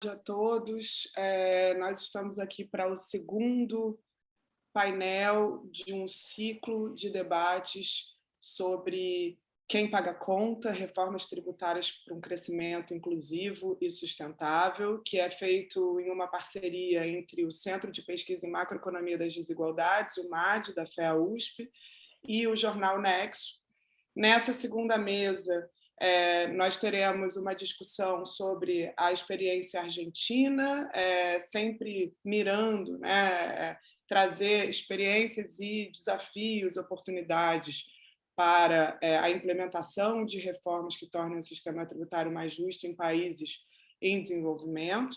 A todos. Nós estamos aqui para o segundo painel de um ciclo de debates sobre quem paga a conta, reformas tributárias para um crescimento inclusivo e sustentável, que é feito em uma parceria entre o Centro de Pesquisa em Macroeconomia das Desigualdades, o MAD, da FEA-USP, e o jornal Nexo. Nessa segunda mesa, nós teremos uma discussão sobre a experiência argentina, sempre mirando, né, trazer experiências e desafios, oportunidades para a implementação de reformas que tornem o sistema tributário mais justo em países em desenvolvimento.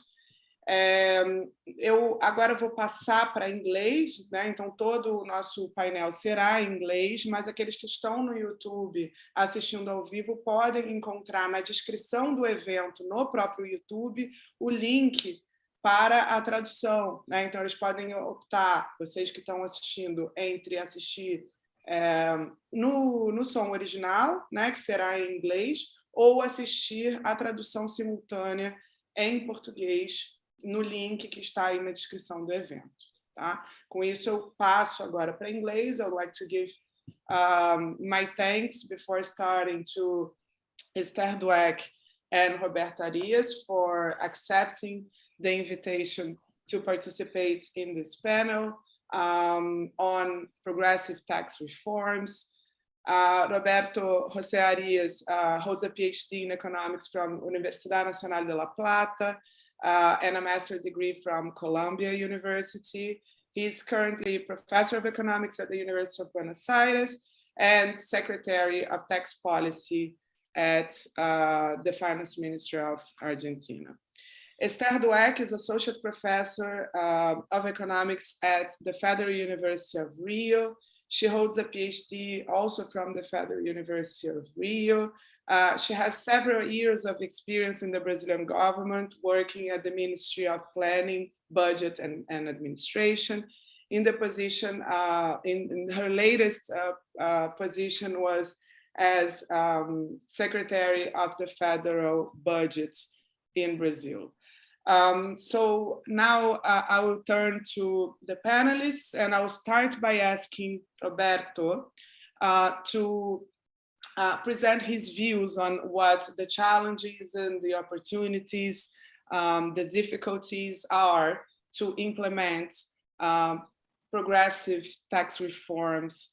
Eu agora vou passar para inglês, né? Então todo o nosso painel será em inglês, mas aqueles que estão no YouTube assistindo ao vivo podem encontrar na descrição do evento, no próprio YouTube, o link para a tradução, né? Então eles podem optar, vocês que estão assistindo, entre assistir no som original, né, que será em inglês, ou assistir a tradução simultânea em português no link que está aí na descrição do evento. Tá? Com isso, eu passo agora para inglês. I would like to give my thanks before starting to Esther Dweck and Roberto Arias for accepting the invitation to participate in this panel on progressive tax reforms. Roberto José Arias holds a PhD in economics from Universidade Nacional de La Plata, and a master's degree from Columbia University. He's currently professor of economics at the University of Buenos Aires and secretary of tax policy at the Finance Ministry of Argentina. Esther Dweck is associate professor of economics at the Federal University of Rio. She holds a PhD also from the Federal University of Rio. She has several years of experience in the Brazilian government, working at the Ministry of Planning, Budget, and Administration. In the position, in her latest position was as Secretary of the Federal Budget in Brazil. So now I will turn to the panelists, and I will start by asking Roberto to present his views on what the challenges and the opportunities, the difficulties are to implement progressive tax reforms,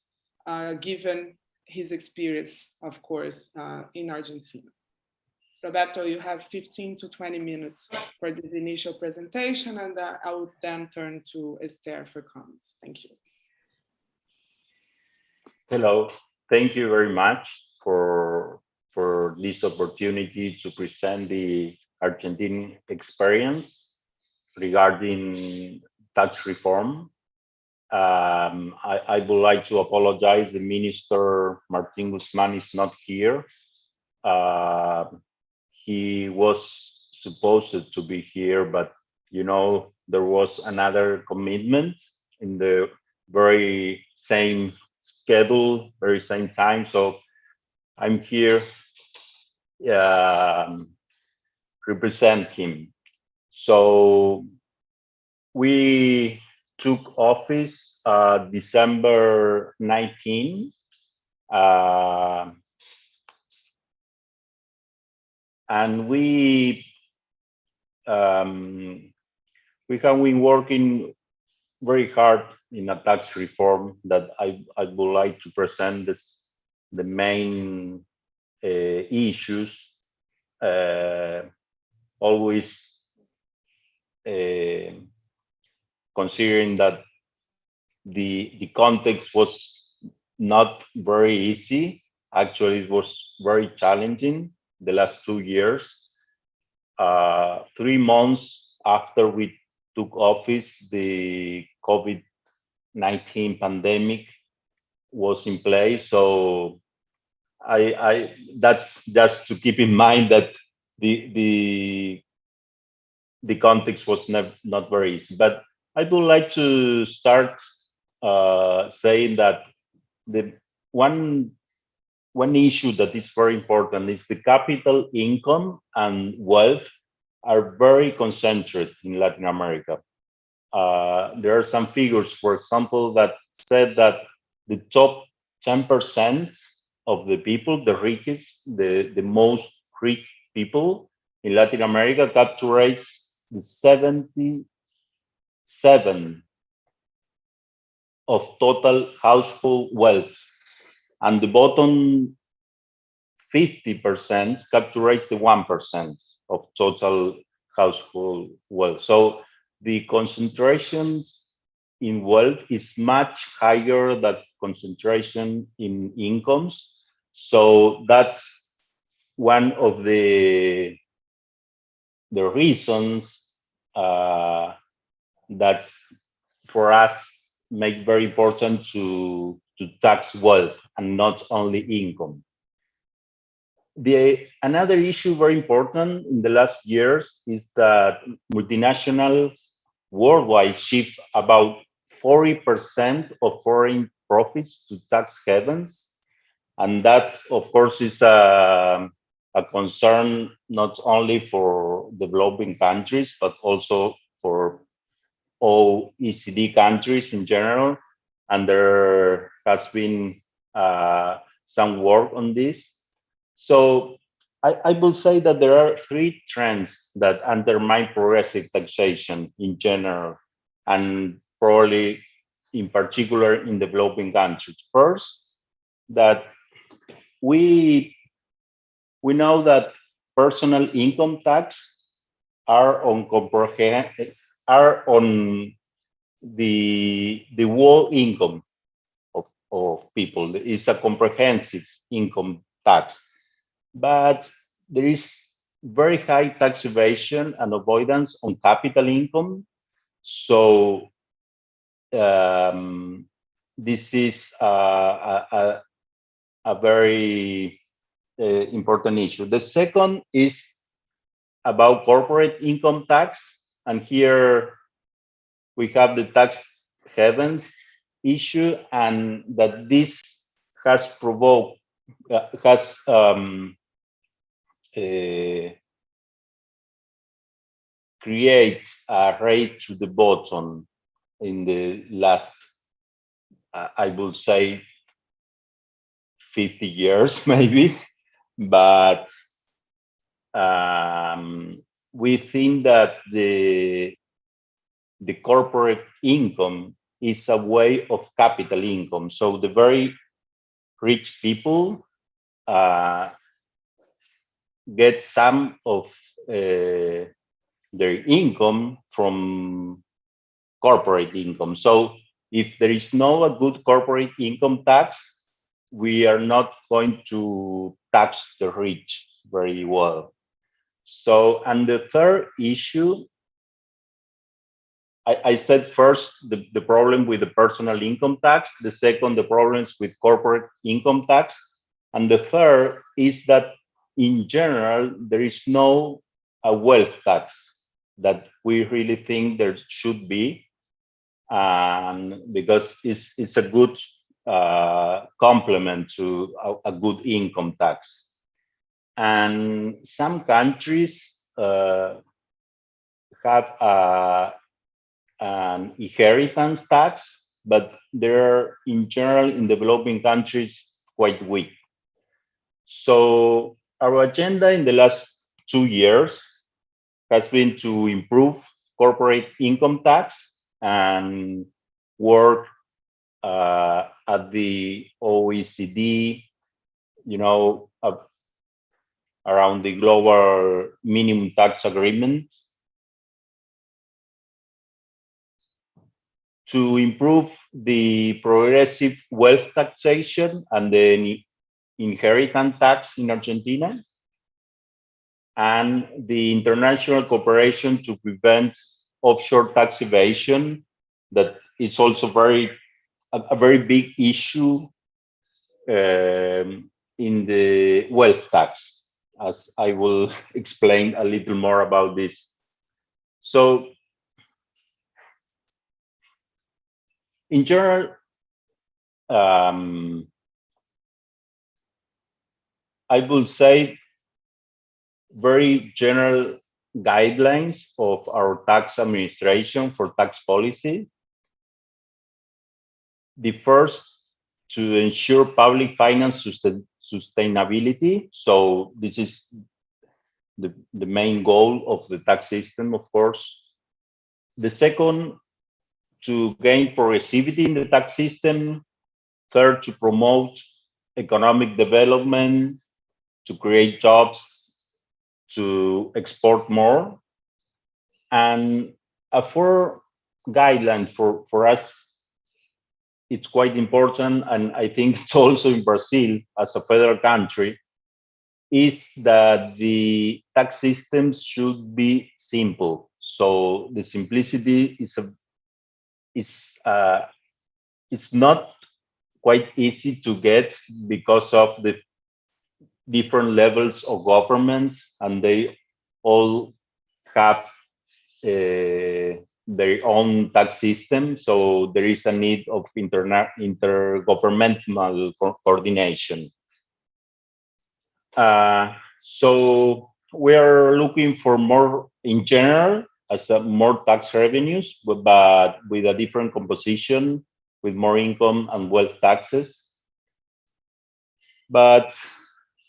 given his experience, of course, in Argentina. Roberto, you have 15 to 20 minutes for this initial presentation, and I will then turn to Esther for comments. Thank you. Hello, thank you very much for this opportunity to present the Argentine experience regarding tax reform. I would like to apologize. The Minister Martin Guzman is not here. He was supposed to be here, but you know, there was another commitment in the very same schedule, very same time. So I'm here represent him. So we took office December 19. And we have been working very hard in a tax reform that I would like to present the main issues, always considering that the context was not very easy. Actually, it was very challenging the last 2 years. 3 months after we took office, the COVID-19 pandemic was in place. So that's just to keep in mind that the context was not very easy. But I would like to start saying that the one issue that is very important is the capital income and wealth are very concentrated in Latin America. There are some figures, for example, that said that the top 10% of the people, the richest, the most rich people in Latin America capture rates the 77 of total household wealth, and the bottom 50% capture rate the 1% of total household wealth. So the concentration in wealth is much higher than concentration in incomes. So that's one of the reasons that's for us make very important to tax wealth and not only income. Another issue very important in the last years is that multinationals worldwide shift about 40% of foreign profits to tax havens. And that's, of course, is a concern not only for developing countries, but also for OECD countries in general. And there has been some work on this. So I will say that there are three trends that undermine progressive taxation in general, and probably in particular in developing countries. First, that we know that personal income tax are on the whole income of people. It's a comprehensive income tax. But there is very high tax evasion and avoidance on capital income. So this is a very important issue. The second is about corporate income tax. And here we have the tax havens issue, and that this has provoked, create a race to the bottom in the last, I would say, 50 years maybe, but we think that the corporate income is a way of capital income. So the very rich people get some of their income from corporate income. So if there is no a good corporate income tax, we are not going to tax the rich very well. So, and the third issue, I said first, the problem with the personal income tax, the second, the problems with corporate income tax, and the third is that in general, there is no a wealth tax that we really think there should be, because it's a good complement to a good income tax. And some countries have an inheritance tax, but they're in general in developing countries quite weak. So our agenda in the last 2 years has been to improve corporate income tax and work at the OECD, around the global minimum tax agreement, to improve the progressive wealth taxation and the inheritance tax in Argentina, and the international cooperation to prevent offshore tax evasion. That is also a very big issue in the wealth tax, as I will explain a little more about this. So, in general, I will say very general guidelines of our tax administration for tax policy. The first, to ensure public finance sustainability. So this is the main goal of the tax system, of course. The second, to gain progressivity in the tax system. Third, to promote economic development, to create jobs, to export more. And a fourth guideline for us, it's quite important, and I think it's also in Brazil as a federal country, is that the tax systems should be simple. So the simplicity it's not quite easy to get because of the different levels of governments, and they all have their own tax system. So there is a need of intergovernmental coordination. So we are looking for more, in general, as more tax revenues, but with a different composition, with more income and wealth taxes. But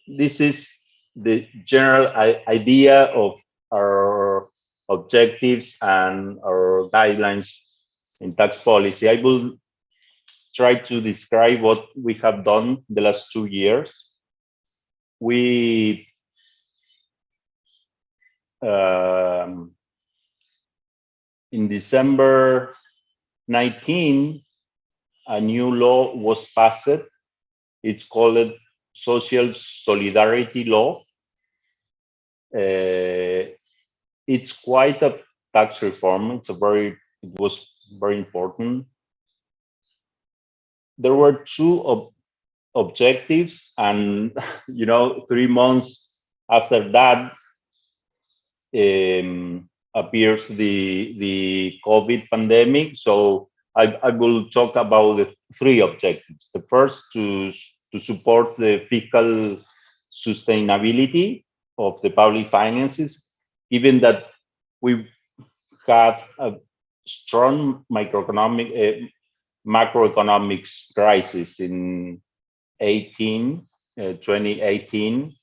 this is the general idea of our objectives and our guidelines in tax policy. I will try to describe what we have done the last 2 years. We in December 19, a new law was passed. It's called Social Solidarity Law. It's quite a tax reform. It was very important. There were two objectives, and 3 months after that appears the COVID pandemic. So I will talk about the 3 objectives. The first, to support the fiscal sustainability of the public finances, given that we had a strong macroeconomics crisis in 2018,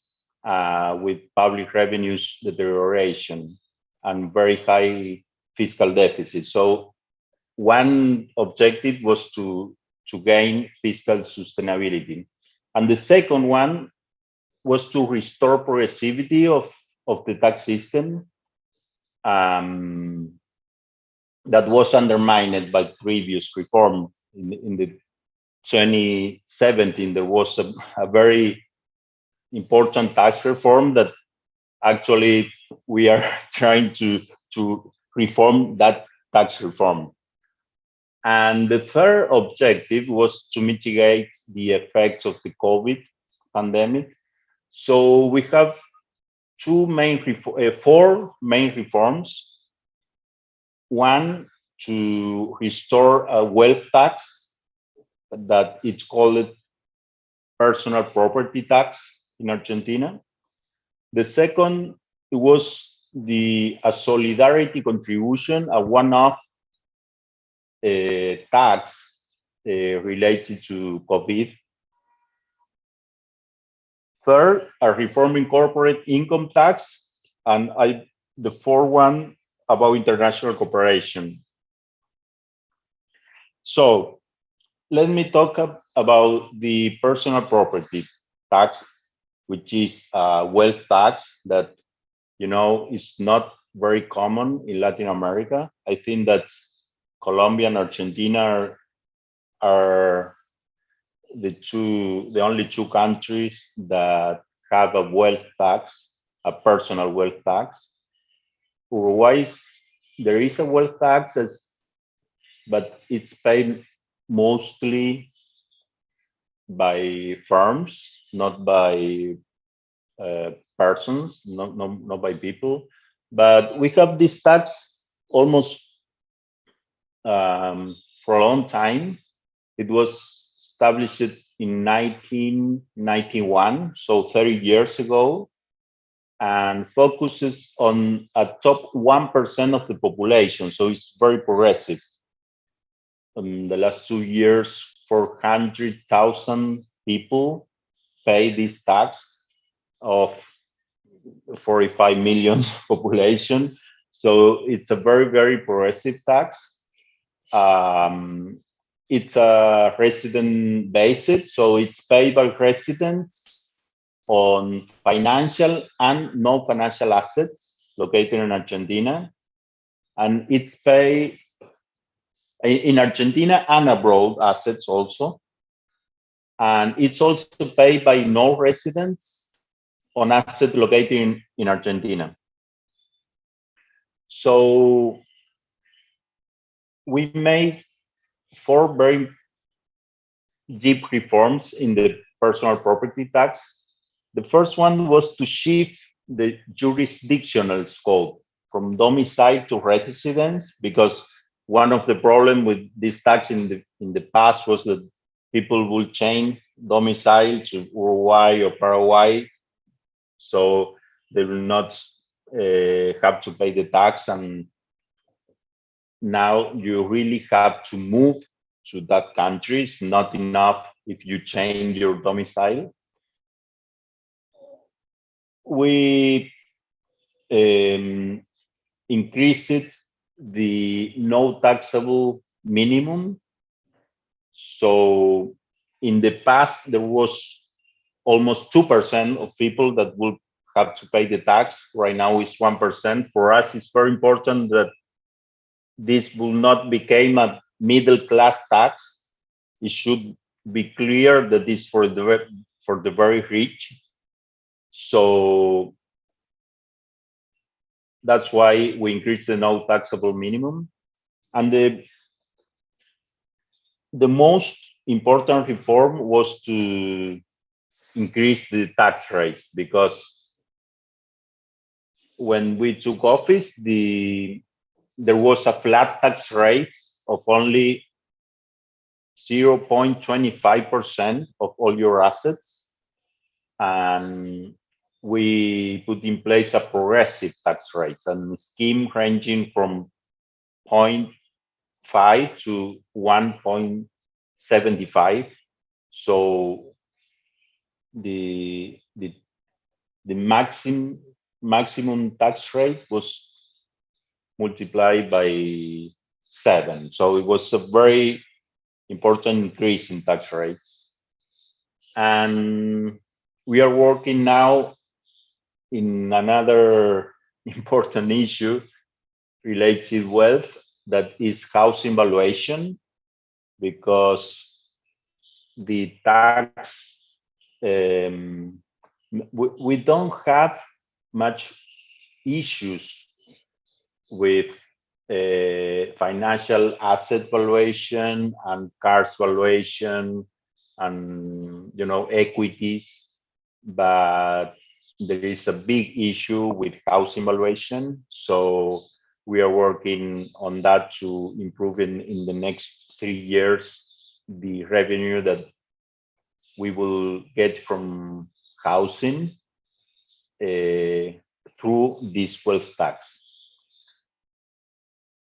with public revenues deterioration and very high fiscal deficit. So one objective was to gain fiscal sustainability. And the second one was to restore progressivity of the tax system that was undermined by previous reform. In the 2017, there was a very important tax reform that actually we are trying to reform that tax reform. And the third objective was to mitigate the effects of the COVID pandemic. So we have four main reforms. One, to restore a wealth tax that it's called personal property tax in Argentina. The second was a solidarity contribution, a one-off tax related to COVID. Third, a reform in corporate income tax, and the fourth one about international cooperation. So let me talk about the personal property tax, which is a wealth tax that is not very common in Latin America. I think that Colombia and Argentina are the only two countries that have a wealth tax, a personal wealth tax. Uruguay, there is a wealth tax, but it's paid mostly by firms, not by persons, not by people. But we have this tax almost for a long time. It was established in 1991, so 30 years ago. and focuses on a top 1% of the population. So it's very progressive. In the last 2 years, 400,000 people pay this tax of 45 million population. So it's a very, very progressive tax. It's a resident based, so it's paid by residents on financial and non-financial assets located in Argentina. And it's paid in Argentina and abroad assets also. And it's also paid by non-residents on assets located in Argentina. So we made 4 very deep reforms in the personal property tax. The first one was to shift the jurisdictional scope from domicile to residence, because one of the problems with this tax in the past was that people would change domicile to Uruguay or Paraguay, so they will not have to pay the tax. And now you really have to move to that country. It's not enough if you change your domicile. We increased the no taxable minimum. So in the past, there was almost 2% of people that would have to pay the tax. Right now it's 1%. For us, it's very important that this will not become a middle class tax. It should be clear that it's for the very rich. So that's why we increased the no taxable minimum. And the most important reform was to increase the tax rates, because when we took office, there was a flat tax rate of only 0.25% of all your assets. And we put in place a progressive tax rate, and scheme ranging from 0.5 to 1.75. So the maximum tax rate was multiplied by 7. So it was a very important increase in tax rates. And we are working now in another important issue related to wealth, that is housing valuation, because the tax, we don't have much issues with financial asset valuation and cars valuation and equities, but there is a big issue with housing valuation. So we are working on that to improve in the next 3 years the revenue that we will get from housing through this wealth tax.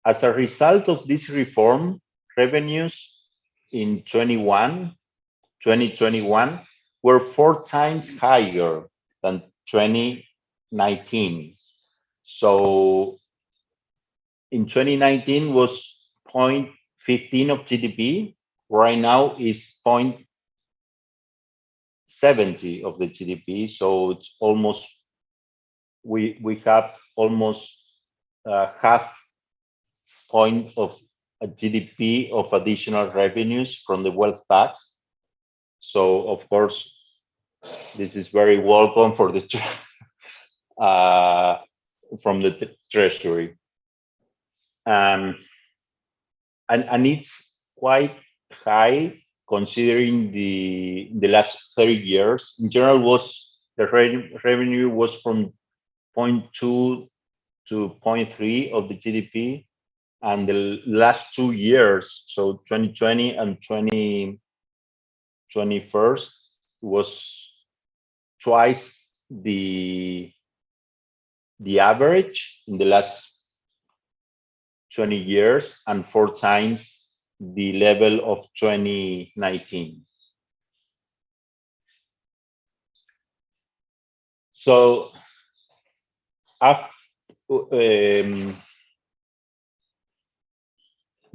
As a result of this reform, revenues in 2021 were 4 times higher than 2019. So in 2019 was 0.15 of GDP. Right now is 0.70 of the GDP. So it's almost, we have almost half point of a GDP of additional revenues from the wealth tax. So of course, this is very welcome for the from the Treasury, and it's quite high considering the last 30 years. In general, the revenue was from 0.2 to 0.3 of the GDP, and the last 2 years, so 2020 and 2021, was twice the the average in the last 20 years and 4 times the level of 2019. So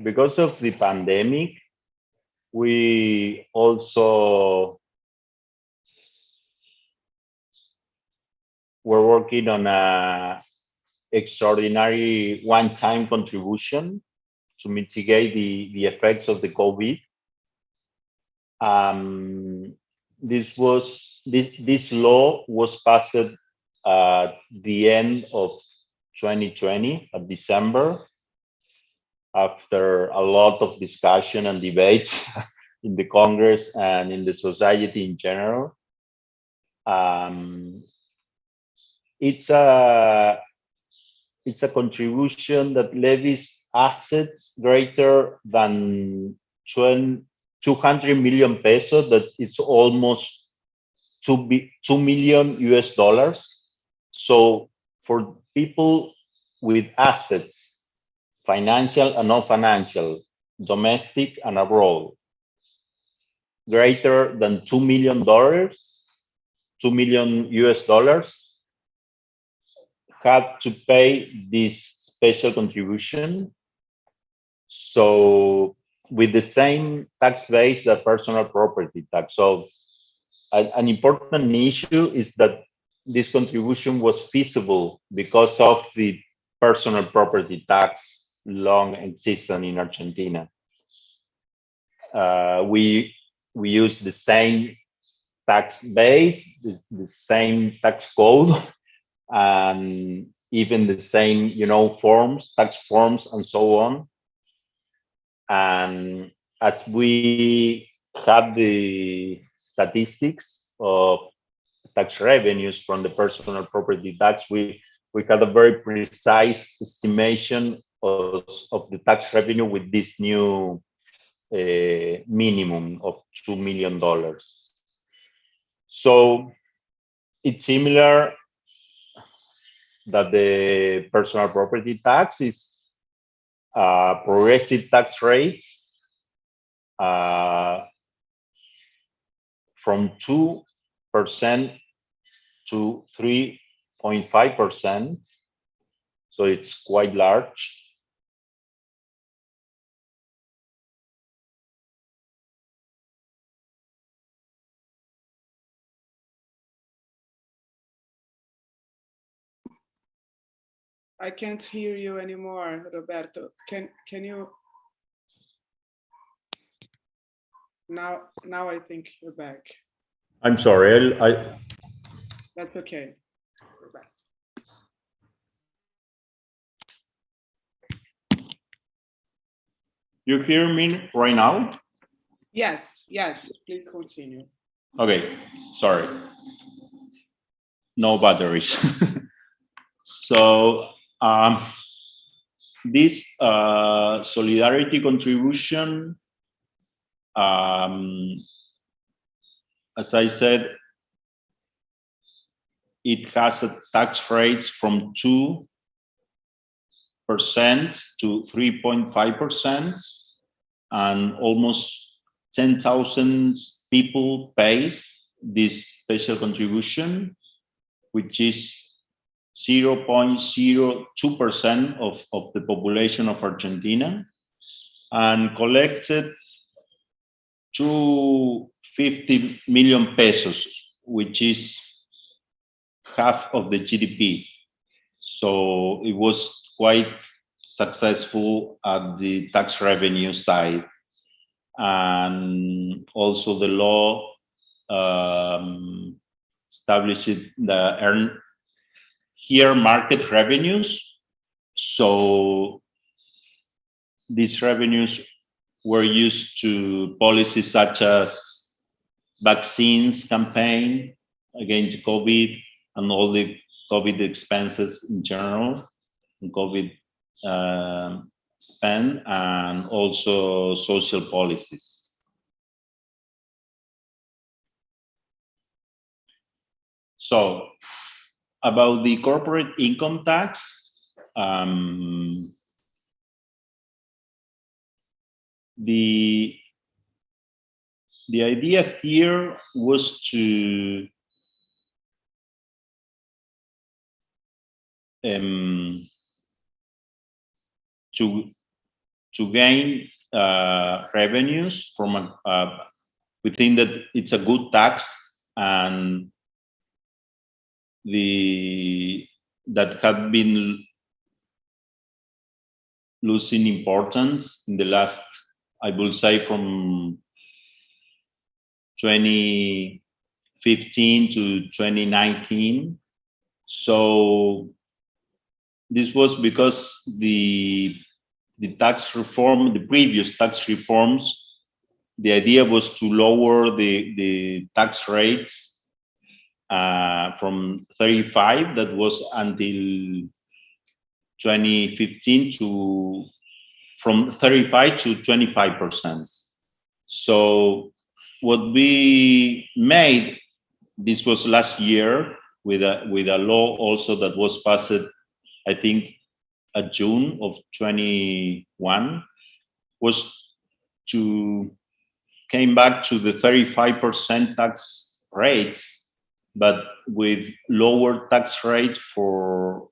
because of the pandemic, we also were working on a extraordinary one-time contribution to mitigate the effects of the COVID. This law was passed at the end of 2020, at December, after a lot of discussion and debates in the Congress and in the society in general. It's a contribution that levies assets greater than 200 million pesos. That it's almost $2 million US. So for people with assets, financial and non-financial, domestic and abroad, greater than $2 million, $2 million US, had to pay this special contribution. So with the same tax base that personal property tax. So an important issue is that this contribution was feasible because of the personal property tax long existence in Argentina. We use the same tax base, the same tax code, and even the same, forms, tax forms, and so on. And as we have the statistics of tax revenues from the personal property tax, we had a very precise estimation of the tax revenue with this new minimum of $2 million. So it's similar that the personal property tax is progressive tax rates from 2% to 3.5%. So it's quite large. I can't hear you anymore, Roberto. Can you? Now I think you're back. I'm sorry. That's okay. We're back. You hear me right now? Yes. Please continue. Okay. Sorry. No batteries. So this solidarity contribution, as I said, it has a tax rates from 2% to 3.5%, and almost 10,000 people pay this special contribution, which is 0.02% of the population of Argentina, and collected 250 million pesos, which is half of the GDP. So it was quite successful at the tax revenue side. And also the law established the here market revenues. So these revenues were used to policies such as vaccines campaign against COVID and all the COVID expenses in general, and COVID spend, and also social policies. So about the corporate income tax, the idea here was to gain revenues from we think that it's a good tax, and that have been losing importance in the last, I will say, from 2015 to 2019. So this was because the tax reform, the previous tax reforms, the idea was to lower the tax rates from 35, that was until 2015, to from 35 to 25%. So what we made, this was last year with a law also that was passed, I think, at June of 21, was to came back to the 35% tax rates, but with lower tax rates for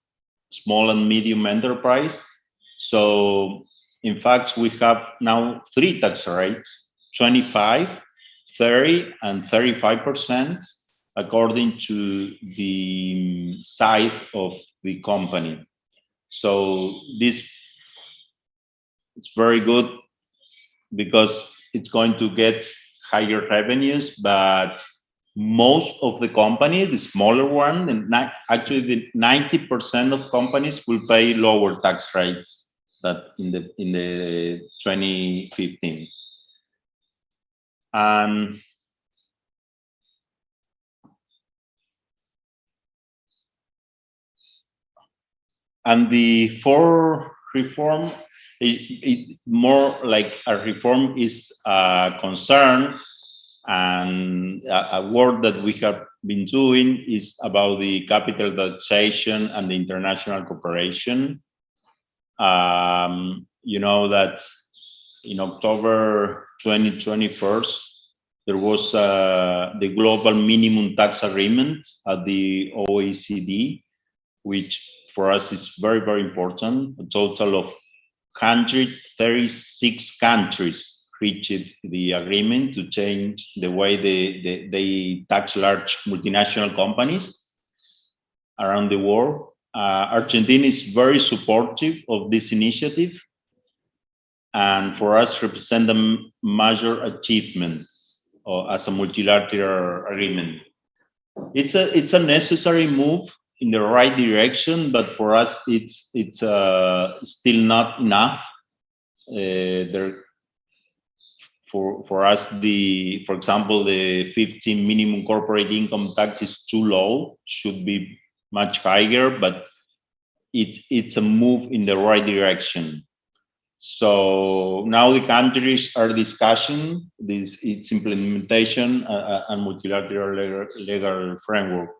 small and medium enterprise. So in fact, we have now 3 tax rates: 25, 30, and 35%, according to the size of the company. So this is very good because it's going to get higher revenues, but most of the companies, the smaller one, and actually the 90% of companies will pay lower tax rates than in the 2015. And the 4 reform, it more like a reform is a concern, and a work that we have been doing is about the capital taxation and the international cooperation. You know that in October 2021, there was the global minimum tax agreement at the OECD, which for us is very, very important. A total of 136 countries reached the agreement to change the way they tax large multinational companies around the world. Argentina is very supportive of this initiative, and for us represent a major achievement as a multilateral agreement. It's a necessary move in the right direction, but for us it's still not enough. For us, for example, the 15 minimum corporate income tax is too low, should be much higher, but it's a move in the right direction. So now the countries are discussing its implementation and multilateral legal framework.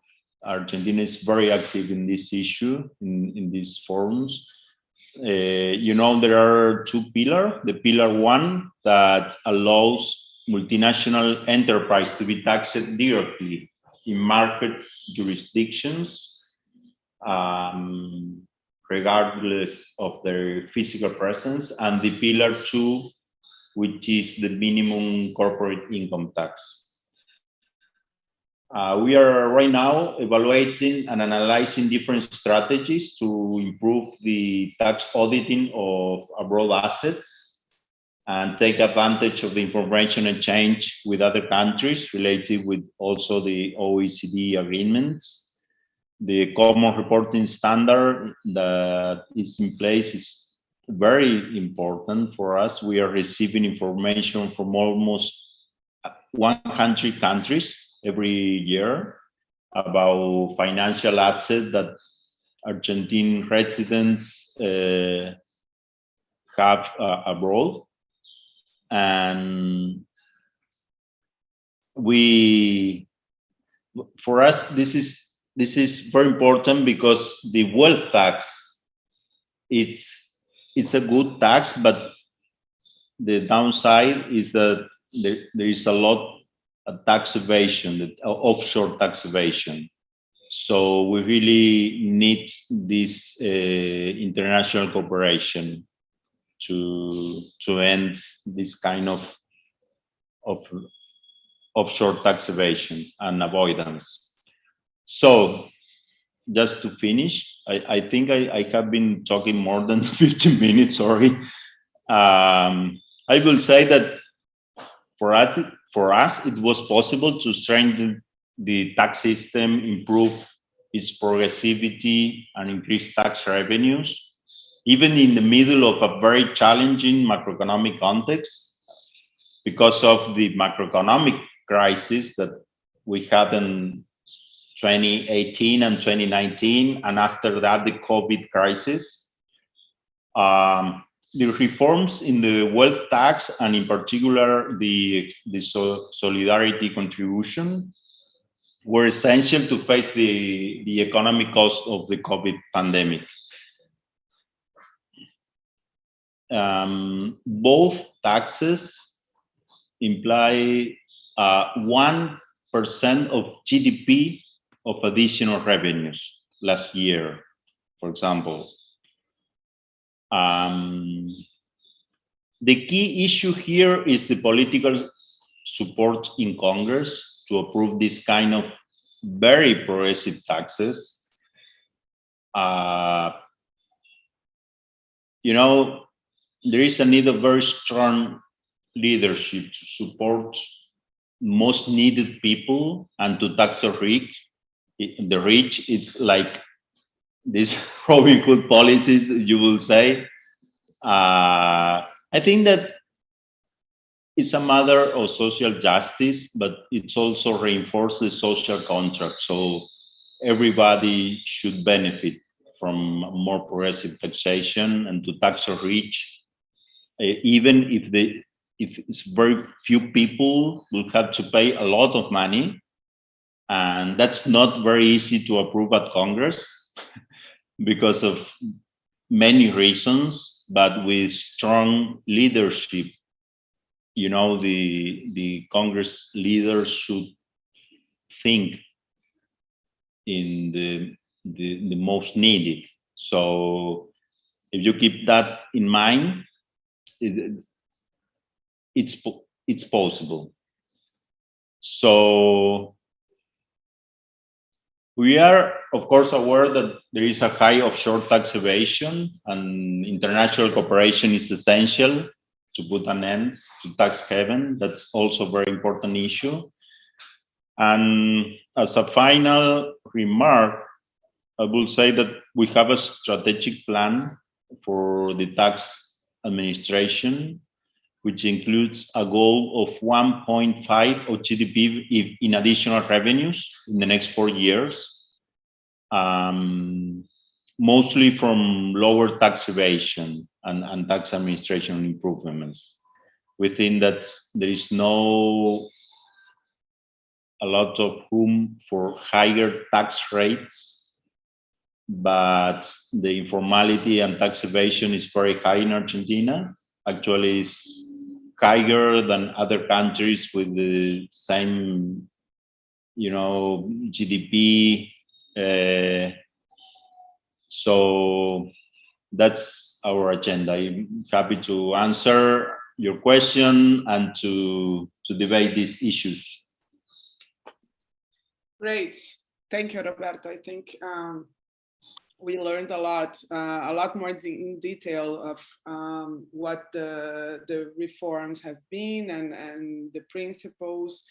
Argentina is very active in this issue, in these forums. You know, there are 2 pillars. The pillar 1 that allows multinational enterprise to be taxed directly in market jurisdictions, regardless of their physical presence, and the pillar 2, which is the minimum corporate income tax. We are right now evaluating and analyzing different strategies to improve the tax auditing of abroad assets and take advantage of the information exchange with other countries related with also the OECD agreements. The common reporting standard that is in place is very important for us. We are receiving information from almost 100 countries every year about financial assets that Argentine residents have abroad. And for us, this is this is very important because the wealth tax, it's a good tax, but the downside is that there is a lot of tax evasion, offshore tax evasion. So we really need this international cooperation to end this kind of offshore tax evasion and avoidance. So just to finish, I think I have been talking more than 15 minutes, sorry. I will say that for us, it was possible to strengthen the tax system, improve its progressivity, and increase tax revenues, even in the middle of a very challenging macroeconomic context, because of the macroeconomic crisis that we had in 2018 and 2019, and after that, the COVID crisis. The reforms in the wealth tax, and in particular the solidarity contribution, were essential to face the economic cost of the COVID pandemic. Both taxes imply 1% of GDP of additional revenues last year, for example. The key issue here is the political support in Congress to approve this kind of very progressive taxes. You know, there is a need of very strong leadership to support most needed people and to tax the rich. It's like these Robin Hood policies, you will say. I think that it's a matter of social justice, but it's also reinforced the social contract. So everybody should benefit from more progressive taxation and to tax the rich, even if it's very few people will have to pay a lot of money. And that's not very easy to approve at Congress because of many reasons, but with strong leadership, you know, the Congress leaders should think in the most needed. So if you keep that in mind, it's possible. So we are, of course, aware that there is a high offshore tax evasion, and international cooperation is essential to put an end to tax haven. That's also a very important issue. And as a final remark, I will say that we have a strategic plan for the tax administration, which includes a goal of 1.5 of GDP in additional revenues in the next 4 years, mostly from lower tax evasion and tax administration improvements. We think that there is a lot of room for higher tax rates, but the informality and tax evasion is very high in Argentina. Actually, it's higher than other countries with the same, you know, GDP. So that's our agenda. I'm happy to answer your question and to debate these issues. Great. Thank you, Roberto. I think we learned a lot more in detail of what the reforms have been and the principles.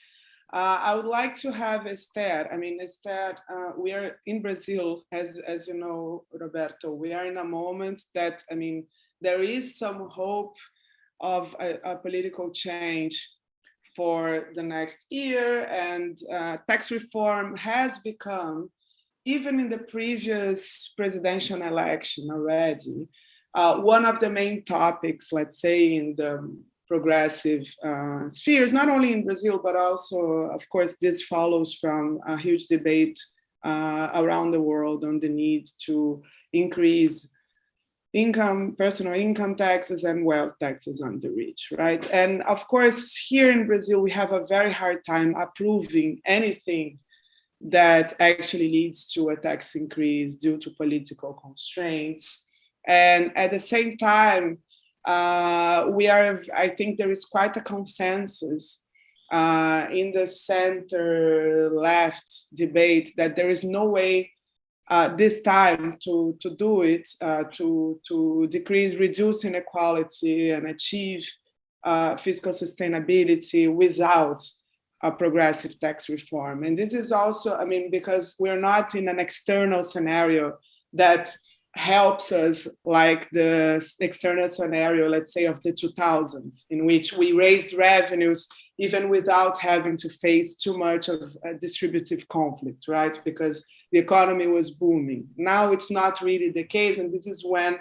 I would like to have Esther. I mean, Esther, we are in Brazil, as you know, Roberto. We are in a moment that, I mean, there is some hope of a political change for the next year, and tax reform has become, even in the previous presidential election already, one of the main topics, let's say, in the progressive spheres, not only in Brazil, but also, of course, this follows from a huge debate around the world on the need to increase personal income taxes and wealth taxes on the rich, right? And of course, here in Brazil, we have a very hard time approving anything that actually leads to a tax increase due to political constraints. And at the same time, I think there is quite a consensus in the center-left debate that there is no way this time to do it, to reduce inequality and achieve fiscal sustainability without a progressive tax reform. And this is also, I mean, because we're not in an external scenario that helps us like the external scenario, let's say, of the 2000s, in which we raised revenues even without having to face too much of a distributive conflict, right? Because the economy was booming. Now it's not really the case, and this is when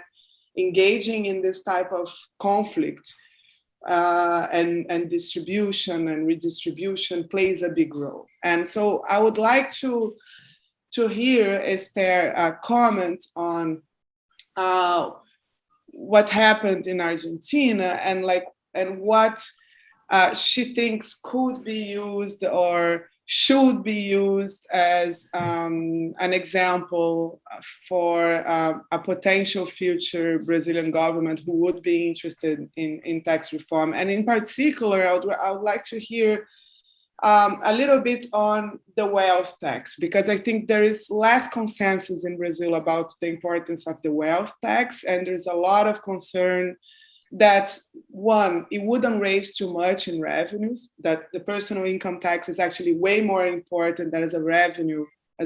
engaging in this type of conflict and distribution and redistribution plays a big role. And so I would like to hear Esther comment on what happened in Argentina and what she thinks could be used or should be used as an example for a potential future Brazilian government who would be interested in tax reform. And in particular, I would like to hear a little bit on the wealth tax, because I think there is less consensus in Brazil about the importance of the wealth tax. And there's a lot of concern that, one, it wouldn't raise too much in revenues, that the personal income tax is actually way more important as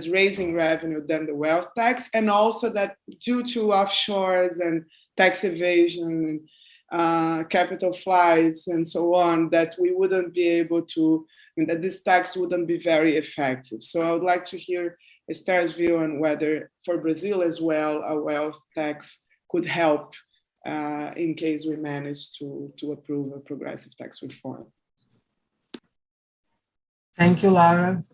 raising revenue than the wealth tax. And also that due to offshores and tax evasion and capital flights and so on, that we wouldn't be able to, that this tax wouldn't be very effective. So I would like to hear Esther's view on whether for Brazil as well, a wealth tax could help in case we manage to approve a progressive tax reform. Thank you, Laura.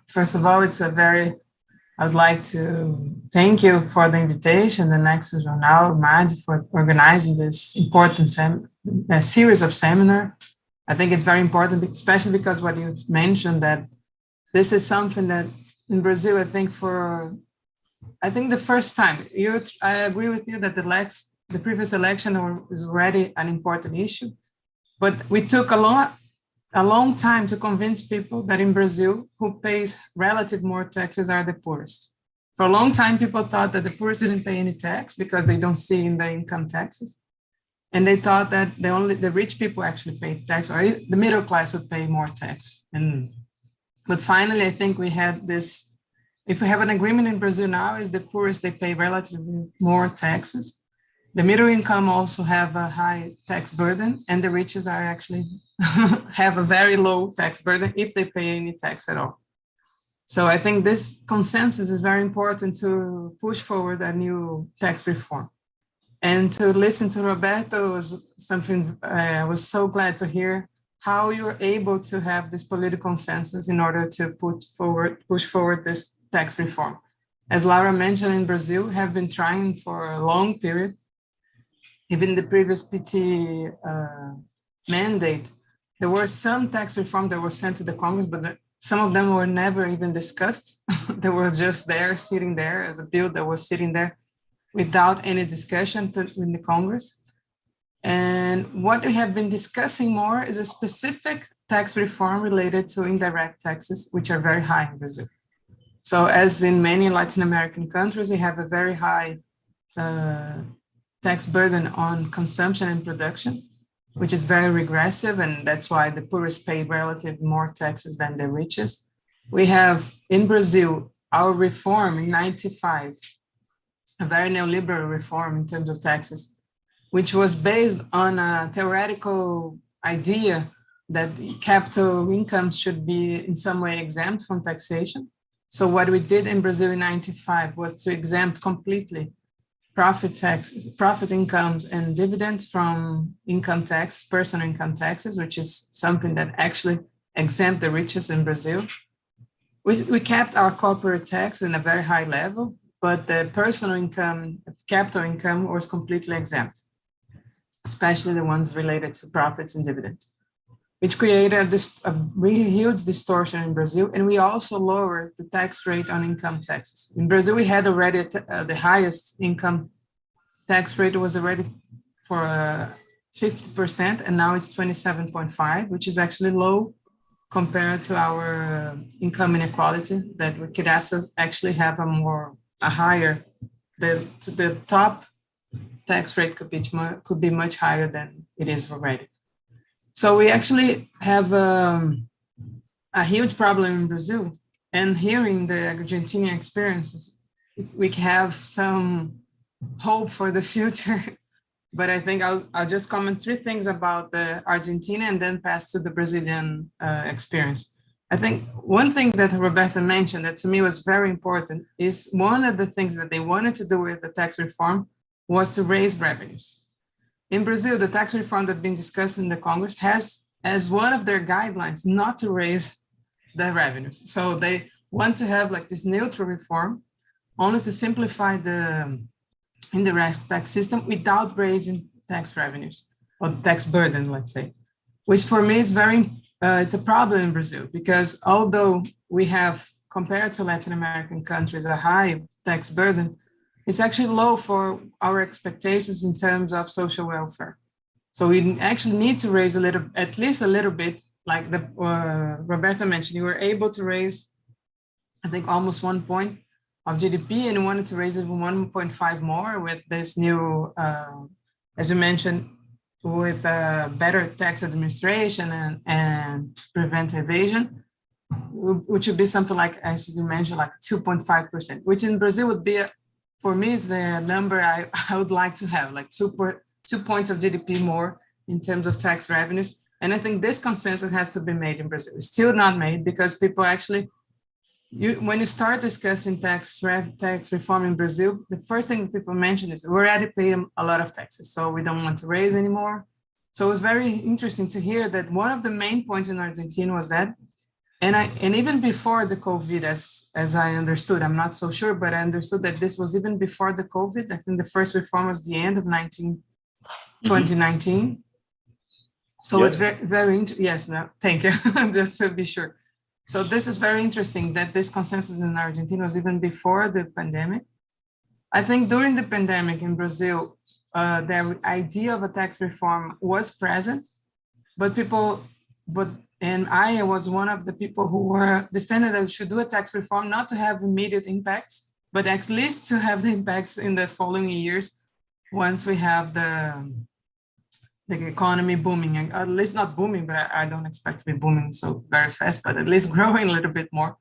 First of all, I'd like to thank you for the invitation, the Nexo Jornal, MAD, for organizing this important series of seminars. I think it's very important, especially because what you mentioned, that this is something that in Brazil, I think the first time, I agree with you that the previous election is already an important issue, but we took a long time to convince people that in Brazil, who pays relative more taxes are the poorest. For a long time, people thought that the poorest didn't pay any tax because they don't see in the income taxes. And they thought that the rich people actually pay tax, or the middle class would pay more tax. But finally, I think we had this, if we have an agreement in Brazil now, is the poorest, they pay relatively more taxes. The middle income also have a high tax burden, and the riches are actually have a very low tax burden if they pay any tax at all. So I think this consensus is very important to push forward a new tax reform. And to listen to Roberto was something I was so glad to hear how you're able to have this political consensus in order to push forward this tax reform. As Laura mentioned, in Brazil, we have been trying for a long period. Even the previous PT mandate, there were some tax reform that were sent to the Congress, but some of them were never even discussed. They were just there, sitting there as a bill that was sitting there without any discussion in the Congress. And what we have been discussing more is a specific tax reform related to indirect taxes, which are very high in Brazil. So as in many Latin American countries, they have a very high tax burden on consumption and production, which is very regressive, and that's why the poorest pay relative more taxes than the richest. We have in Brazil, our reform in 95, a very neoliberal reform in terms of taxes, which was based on a theoretical idea that capital incomes should be in some way exempt from taxation. So what we did in Brazil in 95 was to exempt completely profit incomes and dividends from income tax, personal income taxes, which is something that actually exempt the richest in Brazil. we kept our corporate tax in a very high level, but the personal income, capital income was completely exempt, especially the ones related to profits and dividends, which created a really huge distortion in Brazil. And we also lowered the tax rate on income taxes. In Brazil, we had already the highest income tax rate was already for 50%, and now it's 27.5, which is actually low compared to our income inequality, that we could also actually have a higher, the top tax rate could be much higher than it is already. So we actually have a huge problem in Brazil, and hearing the Argentinian experiences, we have some hope for the future. But I think I'll just comment 3 things about the Argentina and then pass to the Brazilian experience. I think one thing that Roberto mentioned that to me was very important is one of the things that they wanted to do with the tax reform was to raise revenues. In Brazil, the tax reform that's been discussed in the Congress has as one of their guidelines not to raise the revenues. So they want to have like this neutral reform only to simplify the indirect tax system without raising tax revenues or tax burden, let's say, which for me is it's a problem in Brazil, because although we have, compared to Latin American countries, a high tax burden, it's actually low for our expectations in terms of social welfare. So we actually need to raise at least a little bit, like Roberto mentioned, you were able to raise, I think, almost 1 point of GDP, and wanted to raise it 1.5 more with this new, as you mentioned, with better tax administration and prevent evasion, which would be something like, as you mentioned, like 2.5%, which in Brazil would be, for me, is the number I would like to have, like 2 points of GDP more in terms of tax revenues. And I think this consensus has to be made in Brazil. It's still not made because people actually, when you start discussing tax reform in Brazil, the first thing people mention is we already pay a lot of taxes, so we don't want to raise anymore. So it was very interesting to hear that one of the main points in Argentina was that, and even before the COVID, as I understood, I'm not so sure, but I understood that this was even before the COVID. I think the first reform was the end of 2019. So it's very interesting. Yes, no, thank you, just to be sure. So this is very interesting that this consensus in Argentina was even before the pandemic. I think during the pandemic in Brazil, the idea of a tax reform was present, and I was one of the people who were defending that we should do a tax reform, not to have immediate impacts, but at least to have the impacts in the following years once we have the economy booming, and at least not booming, but I don't expect to be booming so very fast, but at least growing a little bit more.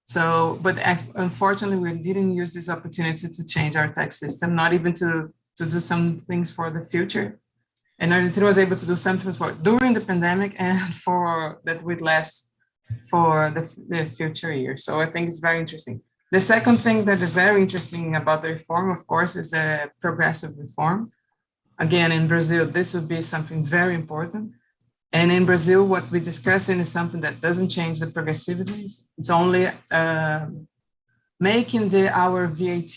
So, but unfortunately, we didn't use this opportunity to change our tax system, not even to do some things for the future. And Argentina was able to do something during the pandemic and for that would last for the future years. So I think it's very interesting. The second thing that is very interesting about the reform, of course, is the progressive reform. Again, in Brazil, this would be something very important. And in Brazil, what we're discussing is something that doesn't change the progressivities. It's only making our VAT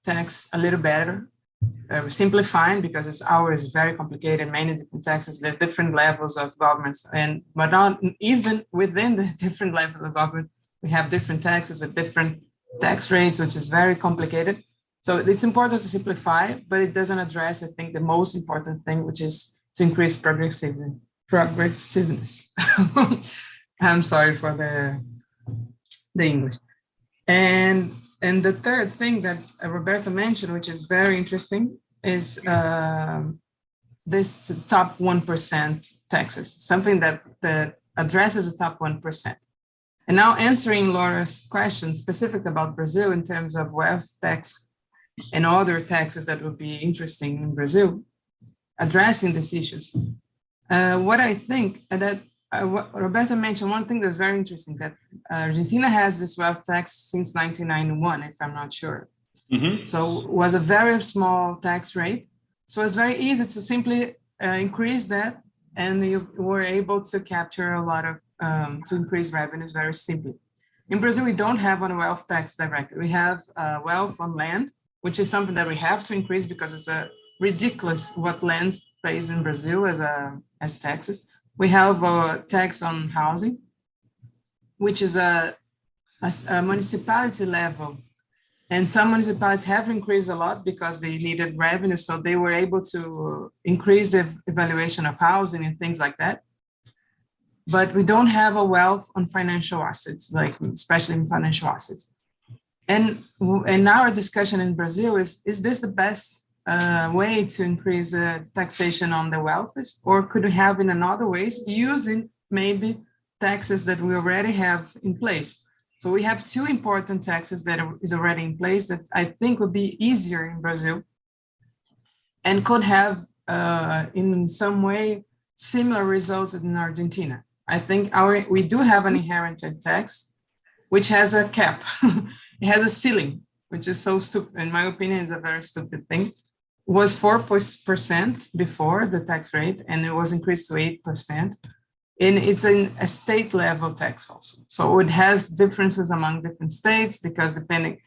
tax a little better, simplifying, because ours is very complicated, many different taxes, there are different levels of governments, but not even within the different levels of government, we have different taxes with different tax rates, which is very complicated. So it's important to simplify, but it doesn't address, I think, the most important thing, which is to increase progressiveness. I'm sorry for the English. And the third thing that Roberto mentioned, which is very interesting, is this top 1% taxes, something that addresses the top 1%. And now answering Laura's question specific about Brazil in terms of wealth tax and other taxes that would be interesting in Brazil, addressing these issues. What I think that what Roberto mentioned, one thing that's very interesting, that Argentina has this wealth tax since 1991, if I'm not sure. Mm-hmm. So it was a very small tax rate. So it's very easy to simply increase that, and you were able to capture a lot of, to increase revenues very simply. In Brazil, we don't have a wealth tax directly. We have wealth on land, which is something that we have to increase because it's ridiculous what land pays in Brazil as taxes. We have a tax on housing, which is a municipality level. And some municipalities have increased a lot because they needed revenue, so they were able to increase the evaluation of housing and things like that. But we don't have a wealth on financial assets, like especially in financial assets. And our discussion in Brazil is this the best way to increase the taxation on the wealthiest, or could we have in another ways using maybe taxes that we already have in place? So we have two important taxes that is already in place that I think would be easier in Brazil and could have in some way similar results in Argentina. I think we do have an inherited tax, which has a cap. It has a ceiling, which is so stupid. In my opinion, it's a very stupid thing. It was 4% before the tax rate, and it was increased to 8%. And it's a state level tax also. So it has differences among different states because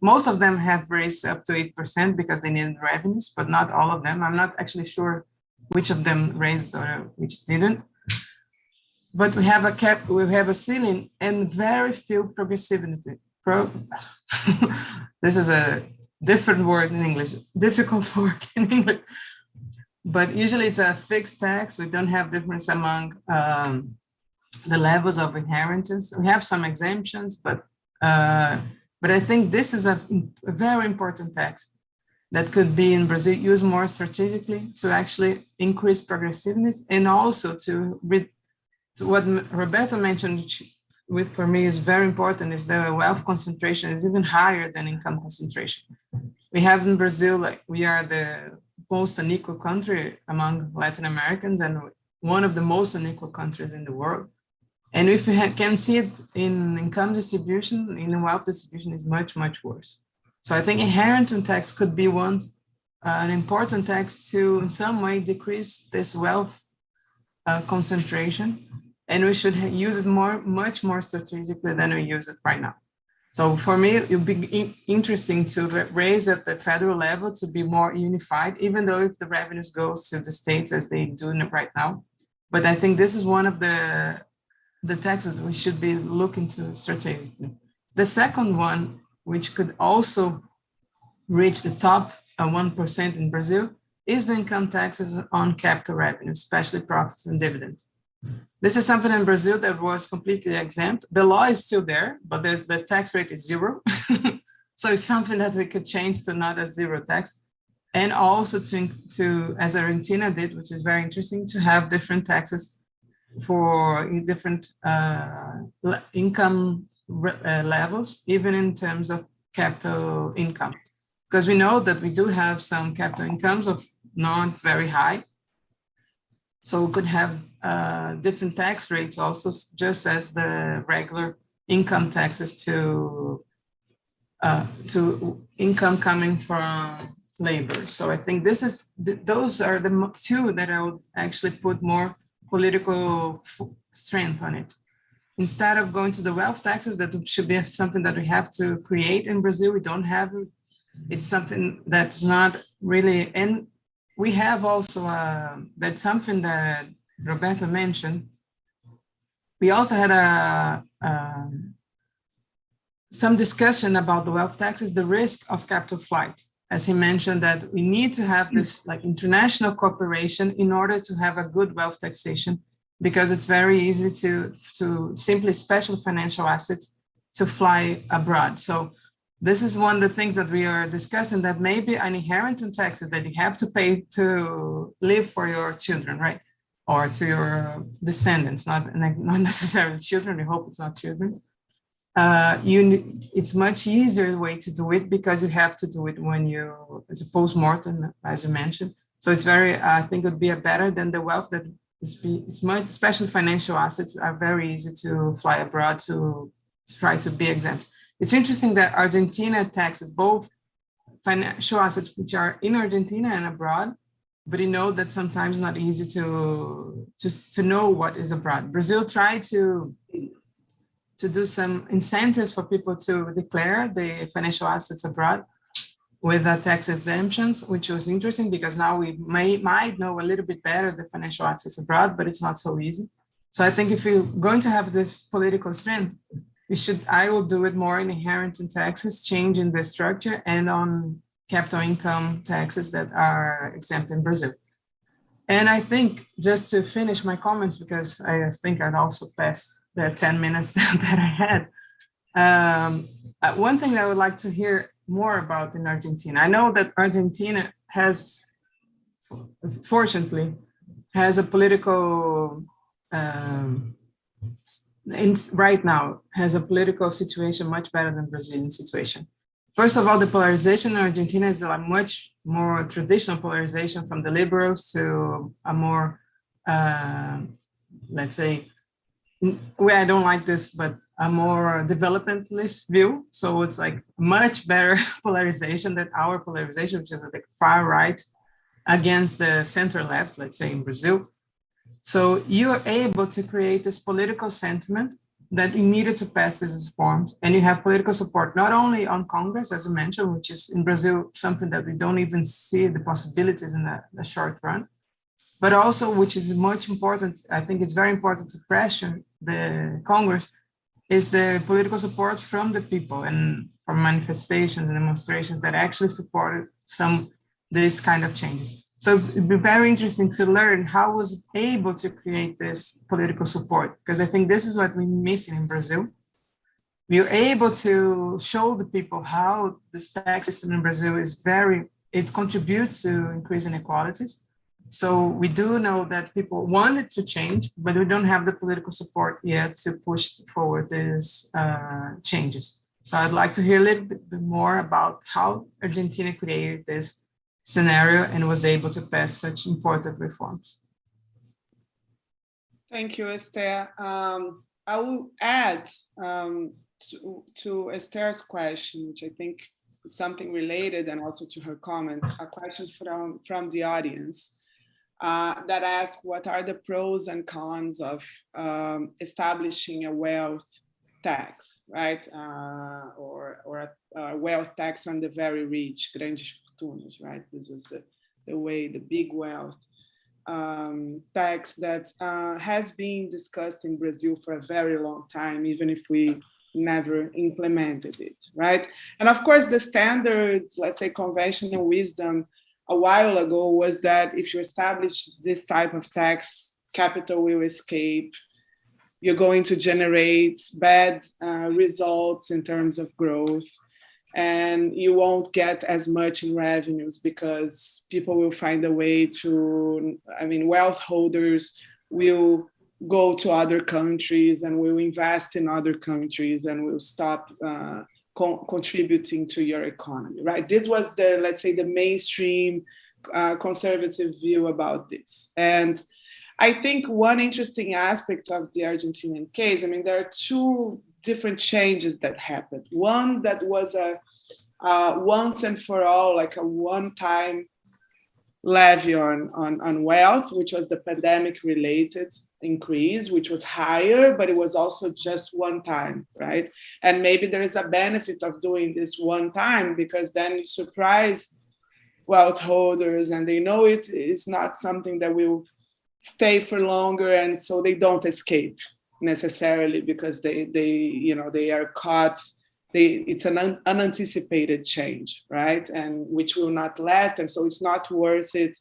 most of them have raised up to 8% because they needed revenues, but not all of them. I'm not actually sure which of them raised or which didn't. But we have a cap, we have a ceiling, and very few progressivity. This is a different word in English, difficult word in English. But usually it's a fixed tax. We don't have difference among the levels of inheritance. We have some exemptions, but I think this is a very important tax that could be in Brazil used more strategically to actually increase progressiveness, and also to what Roberto mentioned, which for me is very important, is the wealth concentration is even higher than income concentration. We have in Brazil, like we are the most unequal country among Latin Americans and one of the most unequal countries in the world. And if you can see it in income distribution, in wealth distribution is much, much worse. So I think inheritance tax could be an important tax to in some way decrease this wealth concentration. And we should use it much more strategically than we use it right now. So for me, it would be interesting to raise at the federal level to be more unified, even though if the revenues goes to the states as they do right now. But I think this is one of the taxes that we should be looking to strategically. The second one, which could also reach the top 1% in Brazil, is the income taxes on capital revenue, especially profits and dividends. This is something in Brazil that was completely exempt. The law is still there, but the tax rate is 0. So it's something that we could change to not a 0 tax. And also to, as Argentina did, which is very interesting, to have different taxes for different income levels, even in terms of capital income. Because we know that we do have some capital incomes of not very high. So we could have different tax rates also, just as the regular income taxes to income coming from labor. So I think those are the two that I would actually put more political strength on it. Instead of going to the wealth taxes, that should be something that we have to create in Brazil. We don't have it. It's something that's not really, and we have also, that's something that Roberto mentioned. We also had some discussion about the wealth taxes, the risk of capital flight. As he mentioned, that we need to have this like international cooperation in order to have a good wealth taxation, because it's very easy to simply special financial assets to fly abroad. So this is one of the things that we are discussing, that maybe an inheritance taxes that you have to pay to live for your children, right? Or to your descendants, not necessarily children. We hope it's not children. It's much easier way to do it because you have to do it when it's a post-mortem, as you mentioned. So it's I think it would be better than the wealth that it's much, especially financial assets are very easy to fly abroad to try to be exempt. It's interesting that Argentina taxes both financial assets which are in Argentina and abroad, but you know that sometimes not easy to know what is abroad. Brazil tried to to do some incentive for people to declare the financial assets abroad with tax exemptions, which was interesting because now we might know a little bit better the financial assets abroad, but it's not so easy. So I think if you're going to have this political strength, I will do it more in inheritance taxes, changing the structure, and on capital income taxes that are exempt in Brazil. And I think, just to finish my comments, because I think I'd also passed the 10 minutes that I had, one thing that I would like to hear more about in Argentina. I know that Argentina fortunately, has a political, right now, has a political situation much better than Brazilian situation. First of all, the polarization in Argentina is a much more traditional polarization from the liberals to a more, let's say, I don't like this, but a more developmentalist view. So it's like much better polarization than our polarization, which is like far right against the center left, let's say in Brazil. So you're able to create this political sentiment that you needed to pass these reforms, and you have political support, not only on Congress, as I mentioned, which is in Brazil something that we don't even see the possibilities in the short run, but also, which is much important, I think it's very important to pressure the Congress, is the political support from the people and from manifestations and demonstrations that actually supported these kind of changes. So it'd be very interesting to learn how was able to create this political support, because I think this is what we're missing in Brazil. We're able to show the people how this tax system in Brazil is it contributes to increasing inequalities. So we do know that people wanted to change, but we don't have the political support yet to push forward these changes. So I'd like to hear a little bit more about how Argentina created this scenario and was able to pass such important reforms. Thank you, Esther. I will add to Esther's question, which I think is something related, and also to her comment, a question from the audience that asks, what are the pros and cons of establishing a wealth tax, right? Or a wealth tax on the very rich, grandes fortunas, right? This was the way, the big wealth tax that has been discussed in Brazil for a very long time, even if we never implemented it, right? And of course, the standard, let's say, conventional wisdom a while ago was that if you establish this type of tax, capital will escape. You're going to generate bad results in terms of growth, and you won't get as much in revenues because people will find a way to, wealth holders will go to other countries and will invest in other countries and will stop contributing to your economy, right? This was let's say, the mainstream conservative view about this. And I think one interesting aspect of the Argentinian case, there are two different changes that happened. One that was a once and for all, like a one-time levy on wealth, which was the pandemic-related increase, which was higher, but it was also just one time, right? And maybe there is a benefit of doing this one time because then you surprise wealth holders and they know it is not something that will stay for longer, and so they don't escape necessarily because they are caught. It's an unanticipated change, right? And which will not last, and so it's not worth it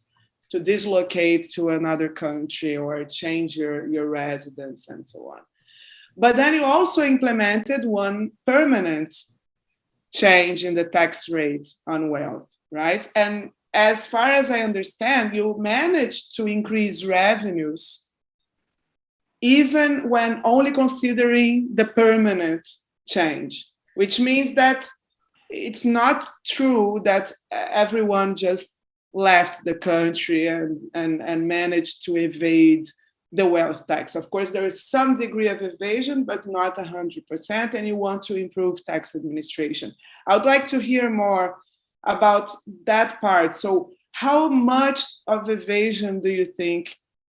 to dislocate to another country or change your residence and so on. But then you also implemented one permanent change in the tax rates on wealth, right? And as far as I understand, you managed to increase revenues even when only considering the permanent change, which means that it's not true that everyone just left the country and managed to evade the wealth tax. Of course, there is some degree of evasion, but not 100%, and you want to improve tax administration. I would like to hear more about that part. So how much of evasion do you think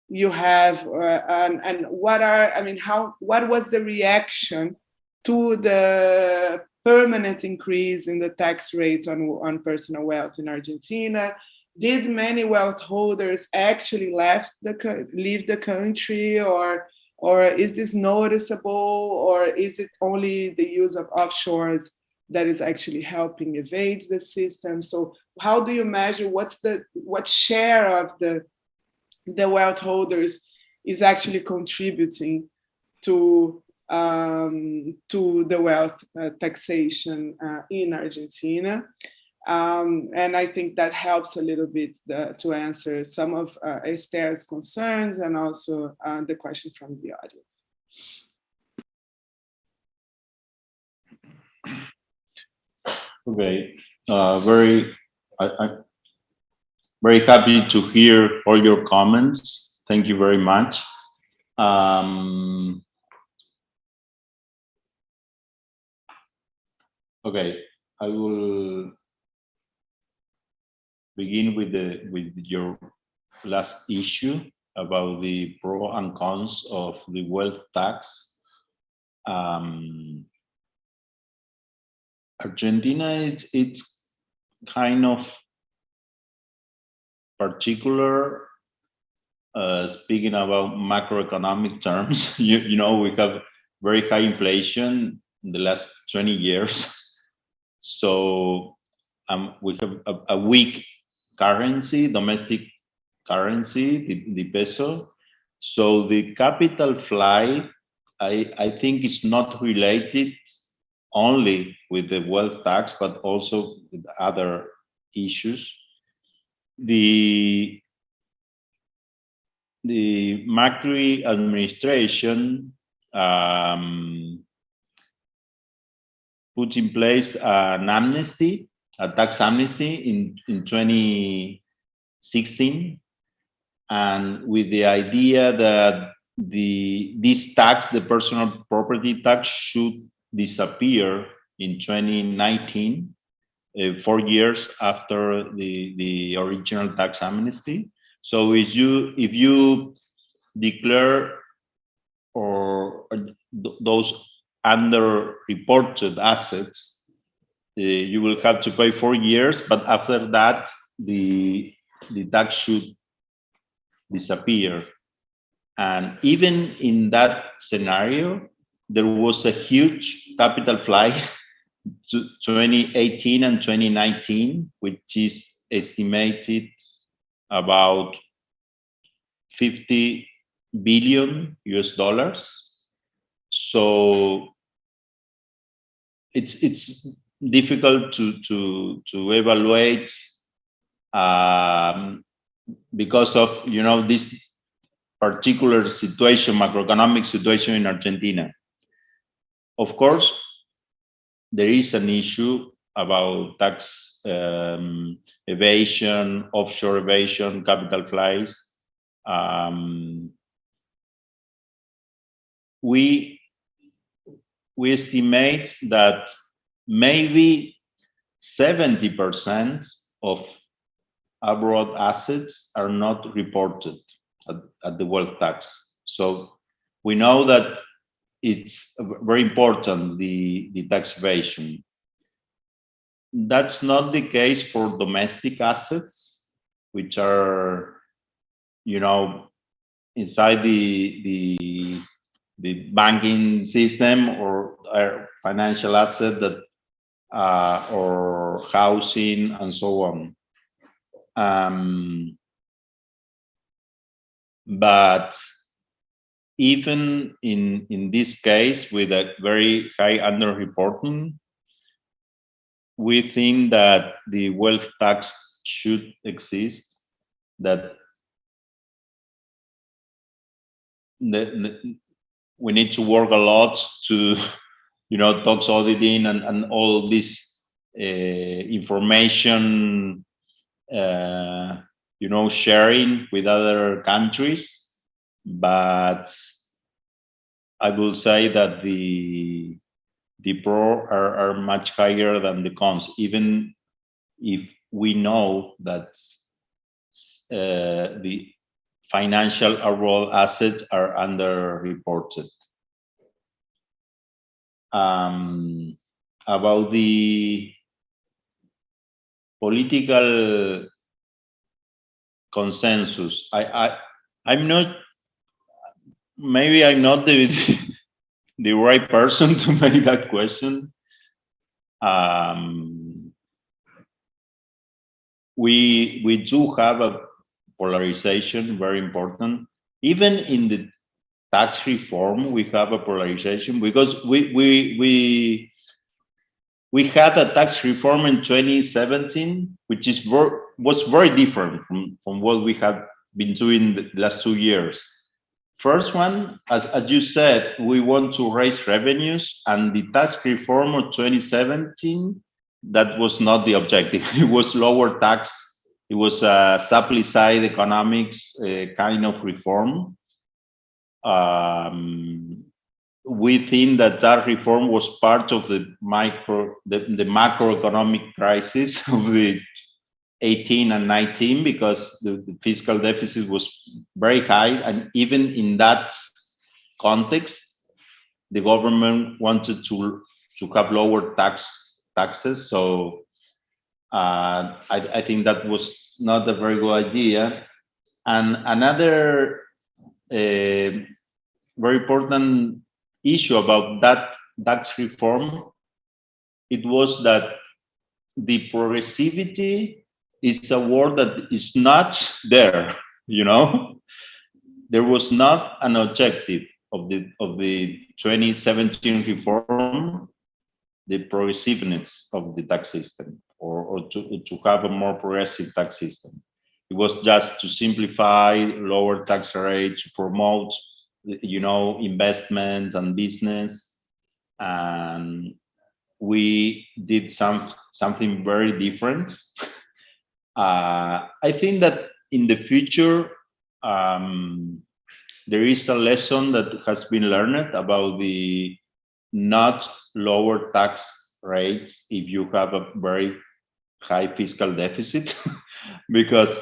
you have, and what was the reaction to the permanent increase in the tax rate on personal wealth in Argentina? Did many wealth holders actually leave the country, or is this noticeable, or is it only the use of offshores that is actually helping evade the system? So how do you measure what share of the wealth holders is actually contributing to the wealth taxation in Argentina? And I think that helps a little bit to answer some of Esther's concerns and also the question from the audience. Okay, very happy to hear all your comments. Thank you very much. Okay, I will begin with your last issue about the pros and cons of the wealth tax. Argentina, it's kind of particular, speaking about macroeconomic terms. You know, we have very high inflation in the last 20 years. So we have a weak currency, domestic currency, the peso. So the capital flight, I think, is not related only with the wealth tax, but also with other issues. The Macri administration put in place an amnesty, a tax amnesty in 2016, and with the idea that this tax, the personal property tax, should disappear in 2019, 4 years after the original tax amnesty. So if you declare or those underreported assets, you will have to pay 4 years, but after that the tax should disappear. And even in that scenario, there was a huge capital flight to 2018 and 2019, which is estimated about $50 billion. So it's difficult to evaluate because of, you know, this particular situation, macroeconomic situation in Argentina. Of course, there is an issue about tax evasion, offshore evasion, capital flights. We estimate that maybe 70% of abroad assets are not reported at the wealth tax. So we know that it's very important, the tax evasion. That's not the case for domestic assets, which are, you know, inside the banking system or financial asset that or housing and so on. But even in this case, with a very high underreporting, we think that the wealth tax should exist, that we need to work a lot to, you know, tax auditing and all this information, you know, sharing with other countries. But I will say that the pros are much higher than the cons, even if we know that the financial overall assets are underreported. about the political consensus. I'm not, maybe I'm not the the right person to make that question. We do have a polarization, very important. Even in the tax reform, we have a polarization because we had a tax reform in 2017, which was very different from what we had been doing the last 2 years. First one, as you said, we want to raise revenues, and the tax reform of 2017, that was not the objective. It was lower tax. It was a supply side economics kind of reform. We think that reform was part of the macroeconomic crisis of the 18 and 19, because the fiscal deficit was very high, and even in that context, the government wanted to have lower taxes. So I think that was not a very good idea. And another very important issue about that tax reform, it was that the progressivity is a word that is not there. There was not an objective of the 2017 reform, the progressiveness of the tax system, or to have a more progressive tax system. It was just to simplify, lower tax rates, to promote, investments and business. And we did something very different. I think that in the future, there is a lesson that has been learned about the not lower tax rates if you have a very high fiscal deficit. Because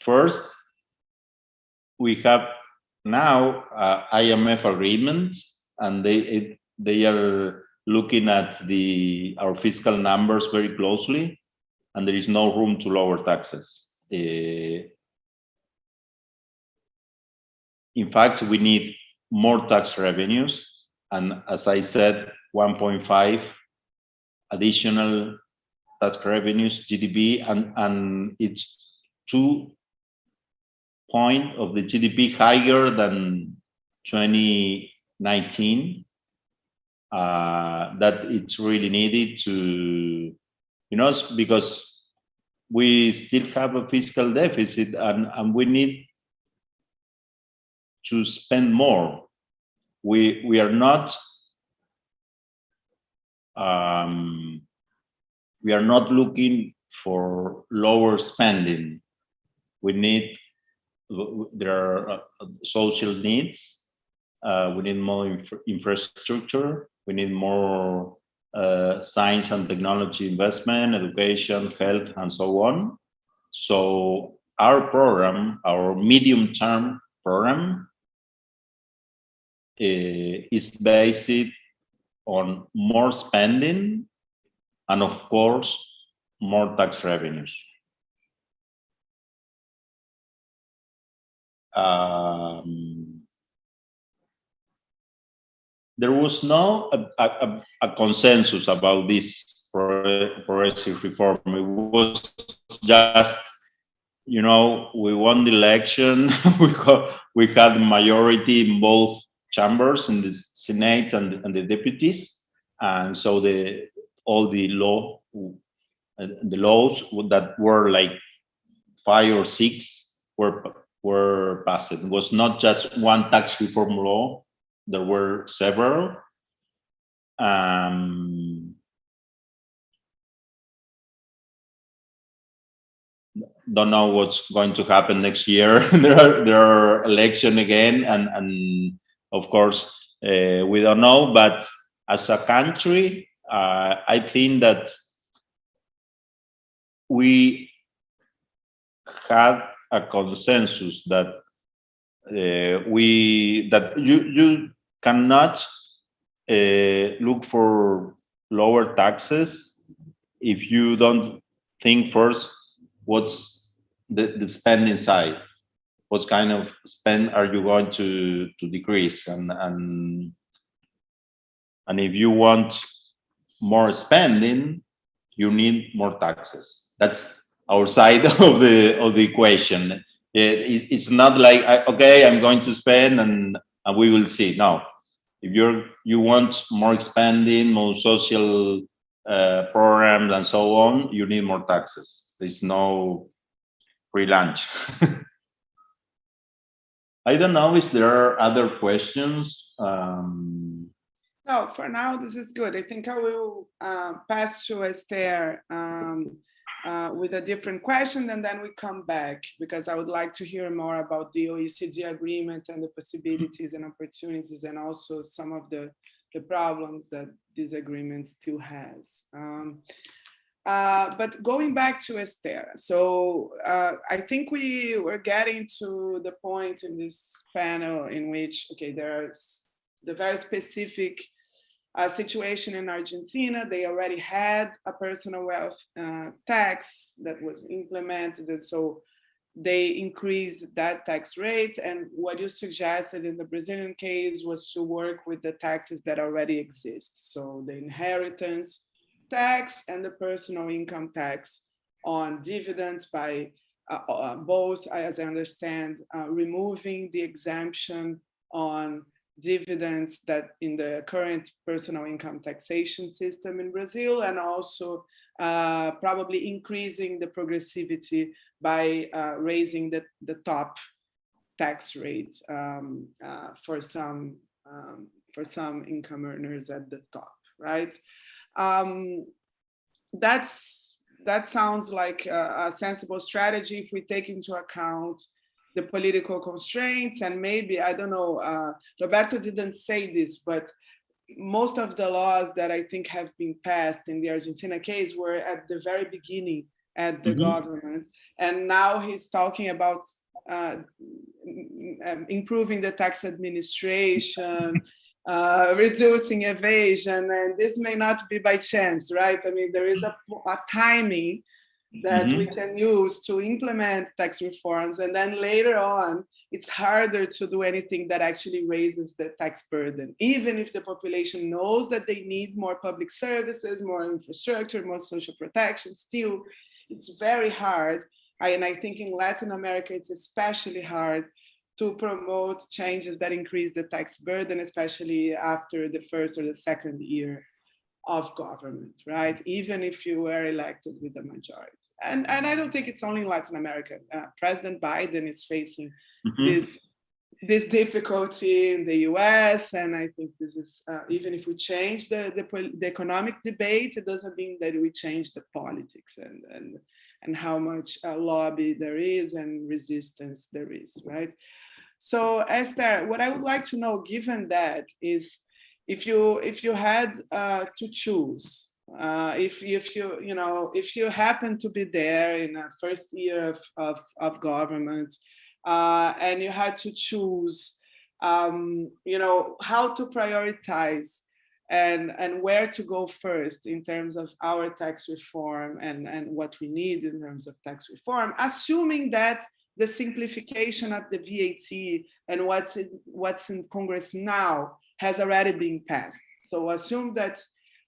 first, we have now IMF agreements, and they are looking at our fiscal numbers very closely, and there is no room to lower taxes. In fact, we need more tax revenues, and as I said, 1.5 additional tax revenues, GDP, and it's 2 point of the GDP higher than 2019. That it's really needed to, because we still have a fiscal deficit, and we need to spend more. We are not looking for lower spending. There are social needs. We need more infrastructure. We need more science and technology investment, education, health, and so on. So our program, our medium-term program, is based on more spending and, of course, more tax revenues. There was no a consensus about this progressive reform. It was just, we won the election. we had a majority in both chambers, in the Senate and the deputies, and so all the laws that were like 5 or 6 were passed. It was not just one tax reform law. There were several. Don't know what's going to happen next year. there are election again, and of course we don't know. But as a country, I think that we had a consensus that you cannot look for lower taxes if you don't think first what's the spending side. What kind of spend are you going to decrease? And if you want more spending, you need more taxes. That's our side of the equation. It's not like, okay, I'm going to spend and we will see. No, if you want more spending, more social programs and so on, you need more taxes. There's no free lunch. I don't know if there are other questions. No, for now, this is good. I think I will pass to Esther with a different question, and then we come back, because I would like to hear more about the OECD agreement and the possibilities and opportunities, and also some of the problems that this agreement still has. But going back to Esther, so I think we were getting to the point in this panel in which, okay, there's the very specific situation in Argentina. They already had a personal wealth tax that was implemented, and so they increased that tax rate. And what you suggested in the Brazilian case was to work with the taxes that already exist. So the inheritance tax and the personal income tax on dividends by both, as I understand, removing the exemption on dividends that in the current personal income taxation system in Brazil, and also probably increasing the progressivity by raising the top tax rate for some income earners at the top, right? That sounds like a sensible strategy if we take into account the political constraints. And maybe, I don't know, Roberto didn't say this, but most of the laws that I think have been passed in the Argentina case were at the very beginning at the government. And now he's talking about improving the tax administration, reducing evasion, and this may not be by chance, right? I mean, there is a timing that we can use to implement tax reforms, and then later on, it's harder to do anything that actually raises the tax burden. Even if the population knows that they need more public services, more infrastructure, more social protection, still, it's very hard. And I think in Latin America, it's especially hard to promote changes that increase the tax burden, especially after the first or the second year of government, right? Even if you were elected with a majority. And I don't think it's only in Latin America. President Biden is facing this difficulty in the US, and I think this is, even if we change the economic debate, it doesn't mean that we change the politics and how much lobby there is and resistance there is, right? So Esther, what I would like to know, given that, is if you had to choose, if you happen to be there in the first year of government, and you had to choose, how to prioritize and where to go first in terms of our tax reform and what we need in terms of tax reform, assuming that the simplification of the VAT and what's in Congress now has already been passed. So assume that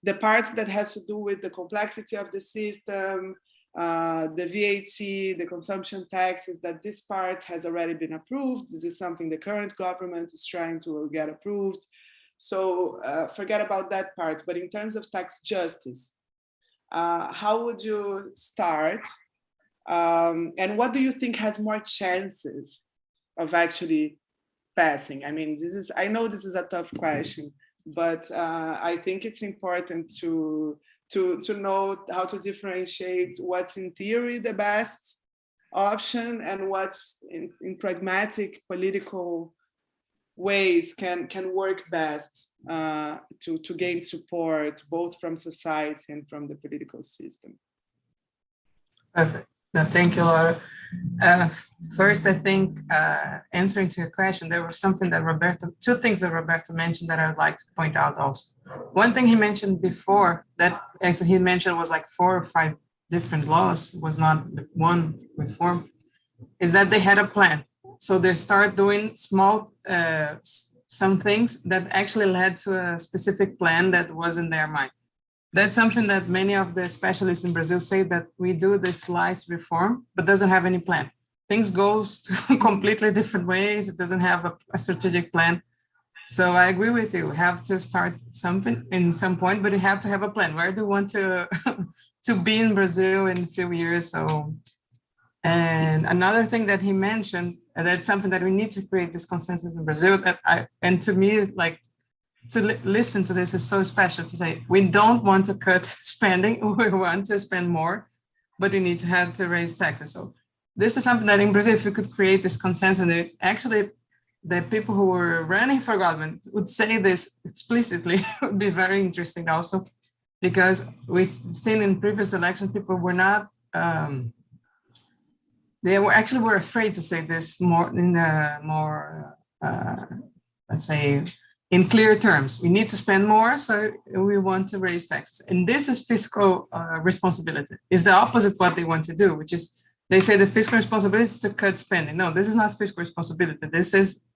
the part that has to do with the complexity of the system, the VAT, the consumption taxes, that this part has already been approved. This is something the current government is trying to get approved. So forget about that part. But in terms of tax justice, how would you start? And what do you think has more chances of actually passing? I mean, I know this is a tough question, but I think it's important to know how to differentiate what's in theory the best option and what's in pragmatic political ways can work best to gain support both from society and from the political system. Perfect. No, thank you, Laura. First, I think answering to your question, there was something that two things that Roberto mentioned that I would like to point out also. One thing he mentioned before that, as he mentioned, was like 4 or 5 different laws, was not one reform, is that they had a plan. So they start doing small, some things that actually led to a specific plan that was in their mind. That's something that many of the specialists in Brazil say, that we do this slice reform, but doesn't have any plan. Things goes to completely different ways. It doesn't have a strategic plan. So I agree with you. We have to start something in some point, but you have to have a plan. Where do you want to to be in Brazil in a few years? So, and another thing that he mentioned, that's something that we need to create this consensus in Brazil. And to me, like, to listen to this is so special, to say we don't want to cut spending, we want to spend more, but we need to have to raise taxes. So this is something that in Brazil, if we could create this consensus, and actually the people who were running for government would say this explicitly, it would be very interesting also, because we've seen in previous elections, people were not, they were afraid to say this more in a more, let's say, in clear terms. We need to spend more, so we want to raise taxes. And this is fiscal responsibility. It's the opposite what they want to do, which is, they say the fiscal responsibility is to cut spending. No, this is not fiscal responsibility. This is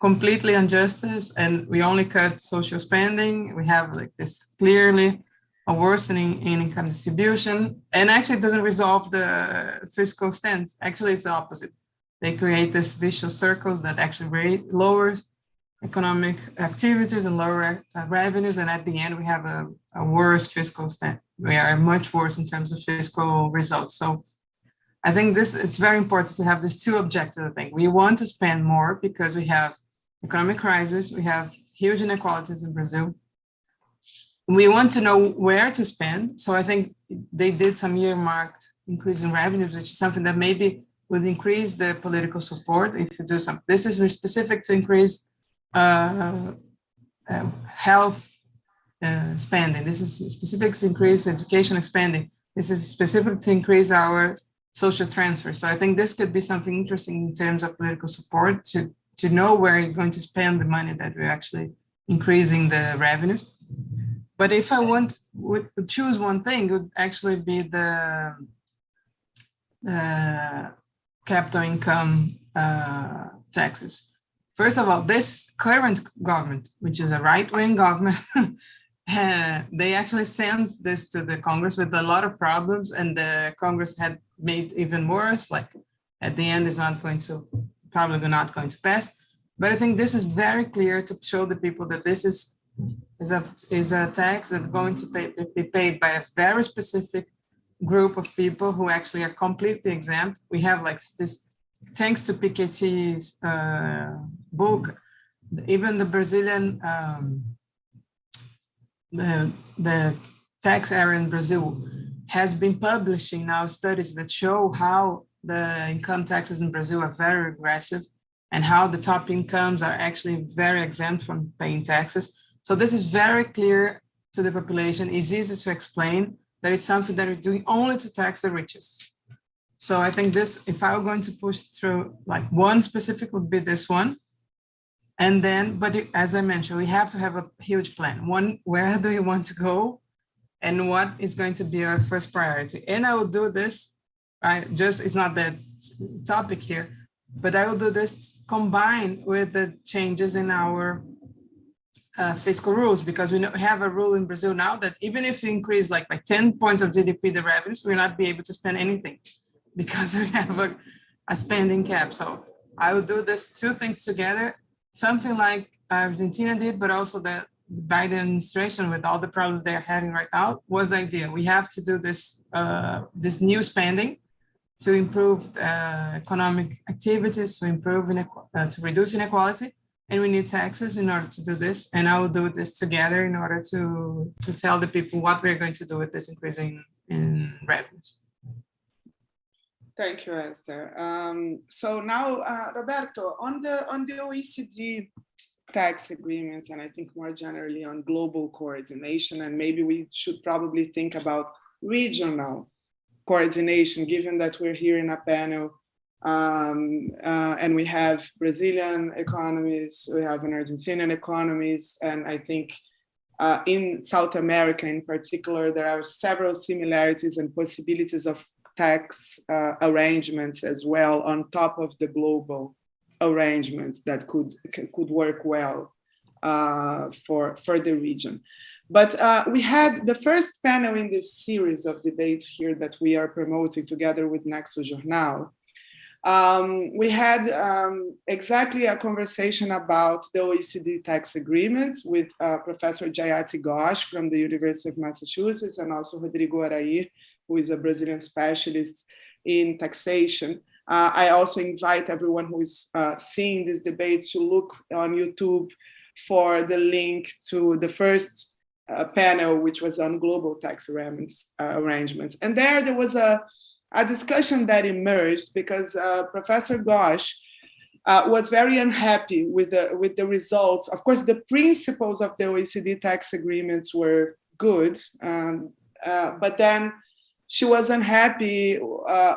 completely injustice, and we only cut social spending. We have like this clearly a worsening in income distribution, and actually it doesn't resolve the fiscal stance. Actually, it's the opposite. They create this vicious circles that actually lowers economic activities and lower revenues, and at the end we have a worse fiscal stance. We are much worse in terms of fiscal results. So I think it's very important to have these two objectives. I think we want to spend more because we have economic crisis, we have huge inequalities in Brazil. We want to know where to spend. So I think they did some earmarked increase in revenues, which is something that maybe would increase the political support if you do something. This is specific to increase health spending. This is specific to increase education spending. This is specific to increase our social transfer. So I think this could be something interesting in terms of political support to know where you're going to spend the money that we're actually increasing the revenues. But if I would choose one thing, it would actually be the capital income taxes. First of all, this current government, which is a right-wing government, they actually sent this to the Congress with a lot of problems, and the Congress had made even worse. Like at the end, it's probably not going to pass. But I think this is very clear to show the people that this is a tax that's going to be paid by a very specific group of people who actually are completely exempt. We have like this, thanks to Piketty's book, even the Brazilian, the tax area in Brazil has been publishing now studies that show how the income taxes in Brazil are very regressive and how the top incomes are actually very exempt from paying taxes. So this is very clear to the population. It's easy to explain that it's something that we're doing only to tax the richest. So I think this, if I were going to push through like one specific, would be this one. And then, but as I mentioned, we have to have a huge plan. One, where do we want to go? And what is going to be our first priority? And I will do this, it's not the topic here, but I will do this combined with the changes in our fiscal rules, because we have a rule in Brazil now that even if you increase like by 10 points of GDP, the revenues, we'll not be able to spend anything because we have a spending cap. So I will do this two things together, something like Argentina did, but also the Biden administration with all the problems they're having right now was the idea. We have to do this, this new spending to improve economic activities, to improve, to reduce inequality. And we need taxes in order to do this. And I will do this together in order to tell the people what we're going to do with this increase in revenues. Thank you, Esther. So now, Roberto, on the OECD tax agreement, and I think more generally on global coordination, and maybe we should probably think about regional coordination, given that we're here in a panel and we have Brazilian economies, we have an Argentinian economies, and I think in South America in particular, there are several similarities and possibilities of tax arrangements as well on top of the global arrangements that could work well for the region. But we had the first panel in this series of debates here that we are promoting together with Nexo Jornal. We had exactly a conversation about the OECD tax agreement with Professor Jayati Ghosh from the University of Massachusetts and also Rodrigo Arias, who is a Brazilian specialist in taxation. I also invite everyone who is seeing this debate to look on YouTube for the link to the first panel, which was on global tax arrangements. And there was a discussion that emerged because Professor Ghosh was very unhappy with the results. Of course, the principles of the OECD tax agreements were good, but then she was unhappy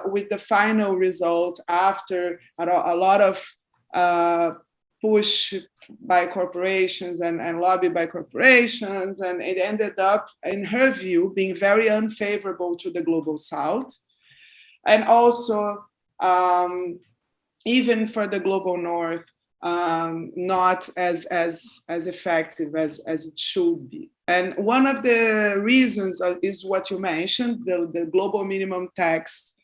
with the final result after a lot of push by corporations and lobby by corporations, and it ended up, in her view, being very unfavorable to the Global South, and also even for the Global North, not as effective as it should be. And one of the reasons is what you mentioned, the global minimum tax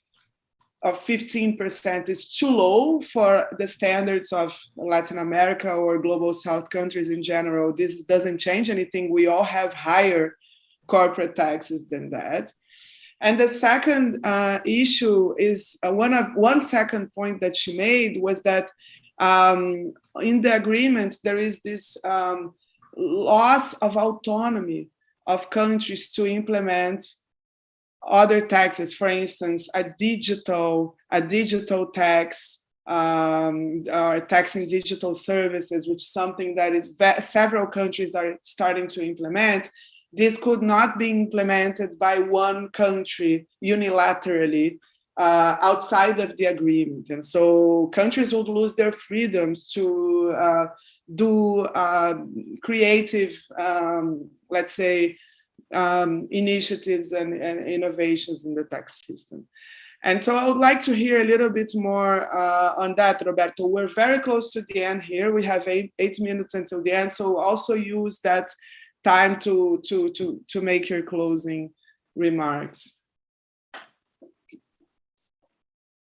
of 15% is too low for the standards of Latin America or Global South countries in general. This doesn't change anything. We all have higher corporate taxes than that. And the second issue is one second point that she made was that in the agreement, there is this loss of autonomy of countries to implement other taxes, for instance, a digital tax or taxing digital services, which is something that several countries are starting to implement. This could not be implemented by one country unilaterally outside of the agreement. And so countries would lose their freedoms to do creative, let's say, initiatives and innovations in the tax system. And so I would like to hear a little bit more on that, Roberto. We're very close to the end here. We have eight minutes until the end. So also use that time to make your closing remarks.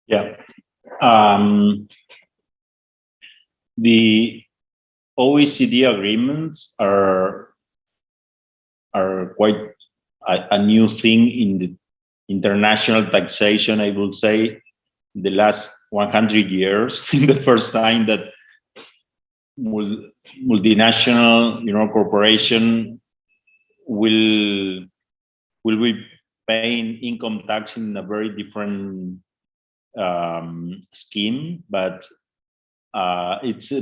Yeah. The OECD agreements are quite a new thing in the international taxation, I will say, the last 100 years. The first time that multinational, corporation will be paying income tax in a very different scheme, but it's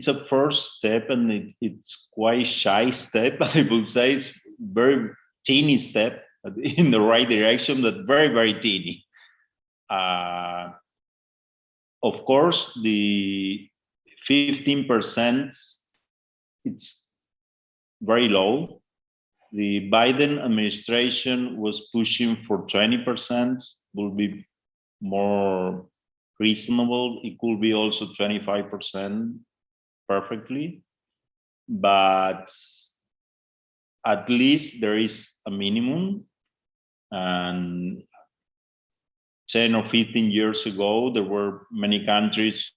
a first step, and it's quite shy step. I will say it's very teeny step in the right direction, but very, very teeny. Of course, the 15%, it's very low. The Biden administration was pushing for 20%, will be more reasonable. It could be also 25% perfectly, but at least there is a minimum. And 10 or 15 years ago, there were many countries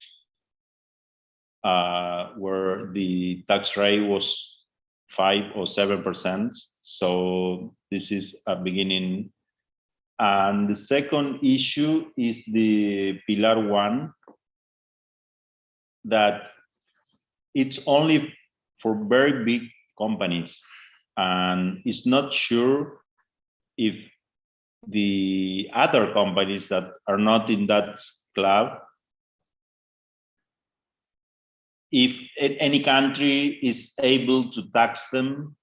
where the tax rate was 5 or 7%. So this is a beginning. And the second issue is the Pillar 1, that it's only for very big companies, and it's not sure if the other companies that are not in that club, if any country is able to tax them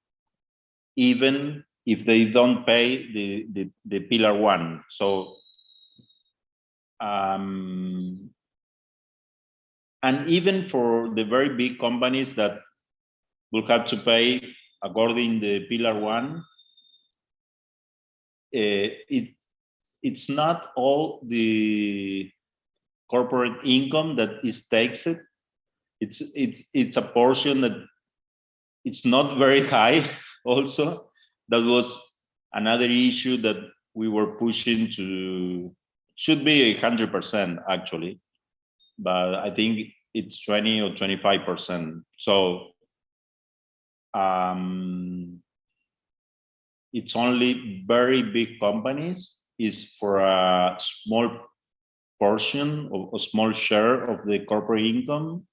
even if they don't pay the pillar one. So and even for the very big companies that will have to pay according to the pillar one, it's not all the corporate income that is taxed. It's a portion that it's not very high also. That was another issue that we were pushing to, should be 100% actually, but I think it's 20 or 25%. So it's only very big companies is for a small portion of a small share of the corporate income,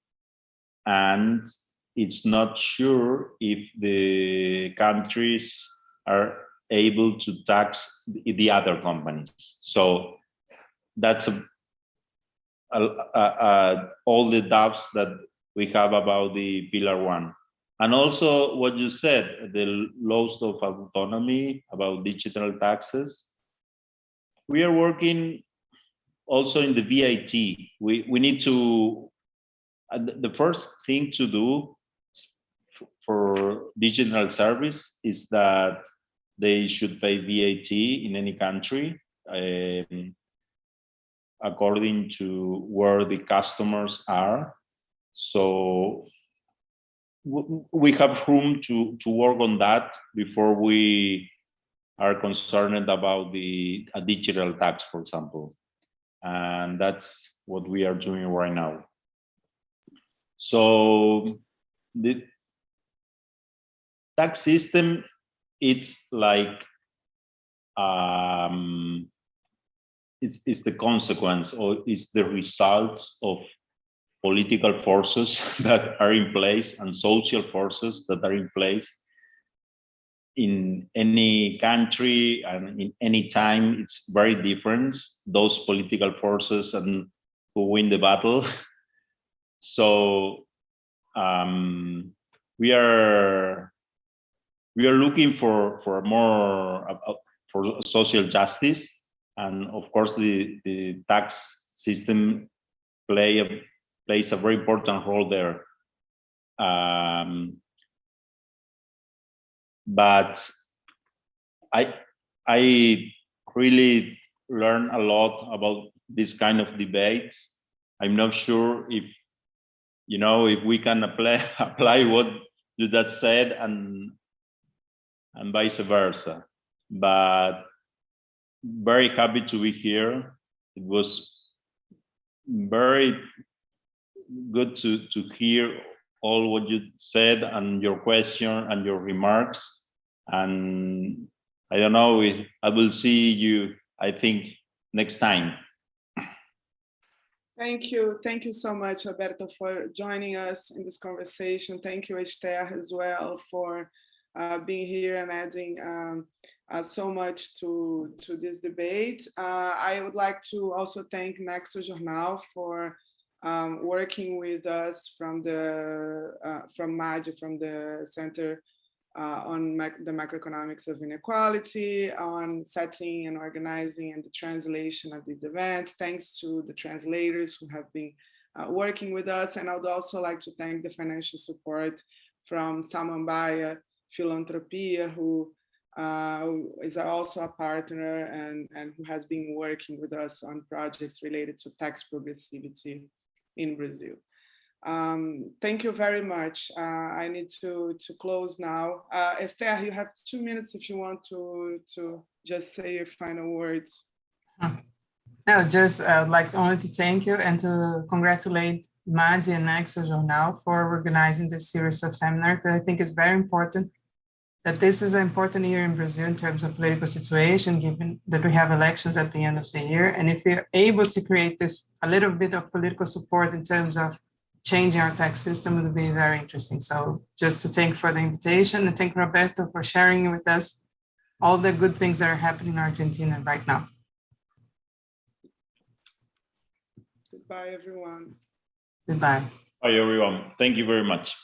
and it's not sure if the countries are able to tax the other companies. So that's all the doubts that we have about the pillar one. And also what you said, the loss of autonomy about digital taxes. We are working also in the VAT. We need to, the first thing to do for digital service is that they should pay VAT in any country according to where the customers are. So we have room to work on that before we are concerned about a digital tax, for example. And that's what we are doing right now. So the tax system, it's like it's the consequence or it's the results of political forces that are in place and social forces that are in place in any country and in any time. It's very different, those political forces and who win the battle. So we are looking for more for social justice, and of course the tax system plays a very important role there. But I really learn a lot about this kind of debates. I'm not sure if if we can apply what you just said and vice versa. But very happy to be here. It was very good to hear all what you said and your question and your remarks. And I don't know if I will see you, I think, next time. Thank you so much, Roberto, for joining us in this conversation. Thank you, Esther, as well, for being here and adding so much to this debate. I would like to also thank Nexo Jornal for working with us from MAD, from the Center on the Macroeconomics of Inequality, on setting and organizing and the translation of these events. Thanks to the translators who have been working with us. And I would also like to thank the financial support from Samambaia Philanthropia, who is also a partner and who has been working with us on projects related to tax progressivity in Brazil. Thank you very much. I need to close now. Esther, you have 2 minutes if you want to just say your final words. No, just I'd like only to thank you and to congratulate MAD and Nexo Jornal for organizing this series of seminars, because I think it's very important that this is an important year in Brazil in terms of political situation, given that we have elections at the end of the year. And if we're able to create this, a little bit of political support in terms of changing our tax system, would be very interesting. So just to thank for the invitation and thank Roberto for sharing with us all the good things that are happening in Argentina right now. Goodbye, everyone. Goodbye. Bye, everyone. Thank you very much.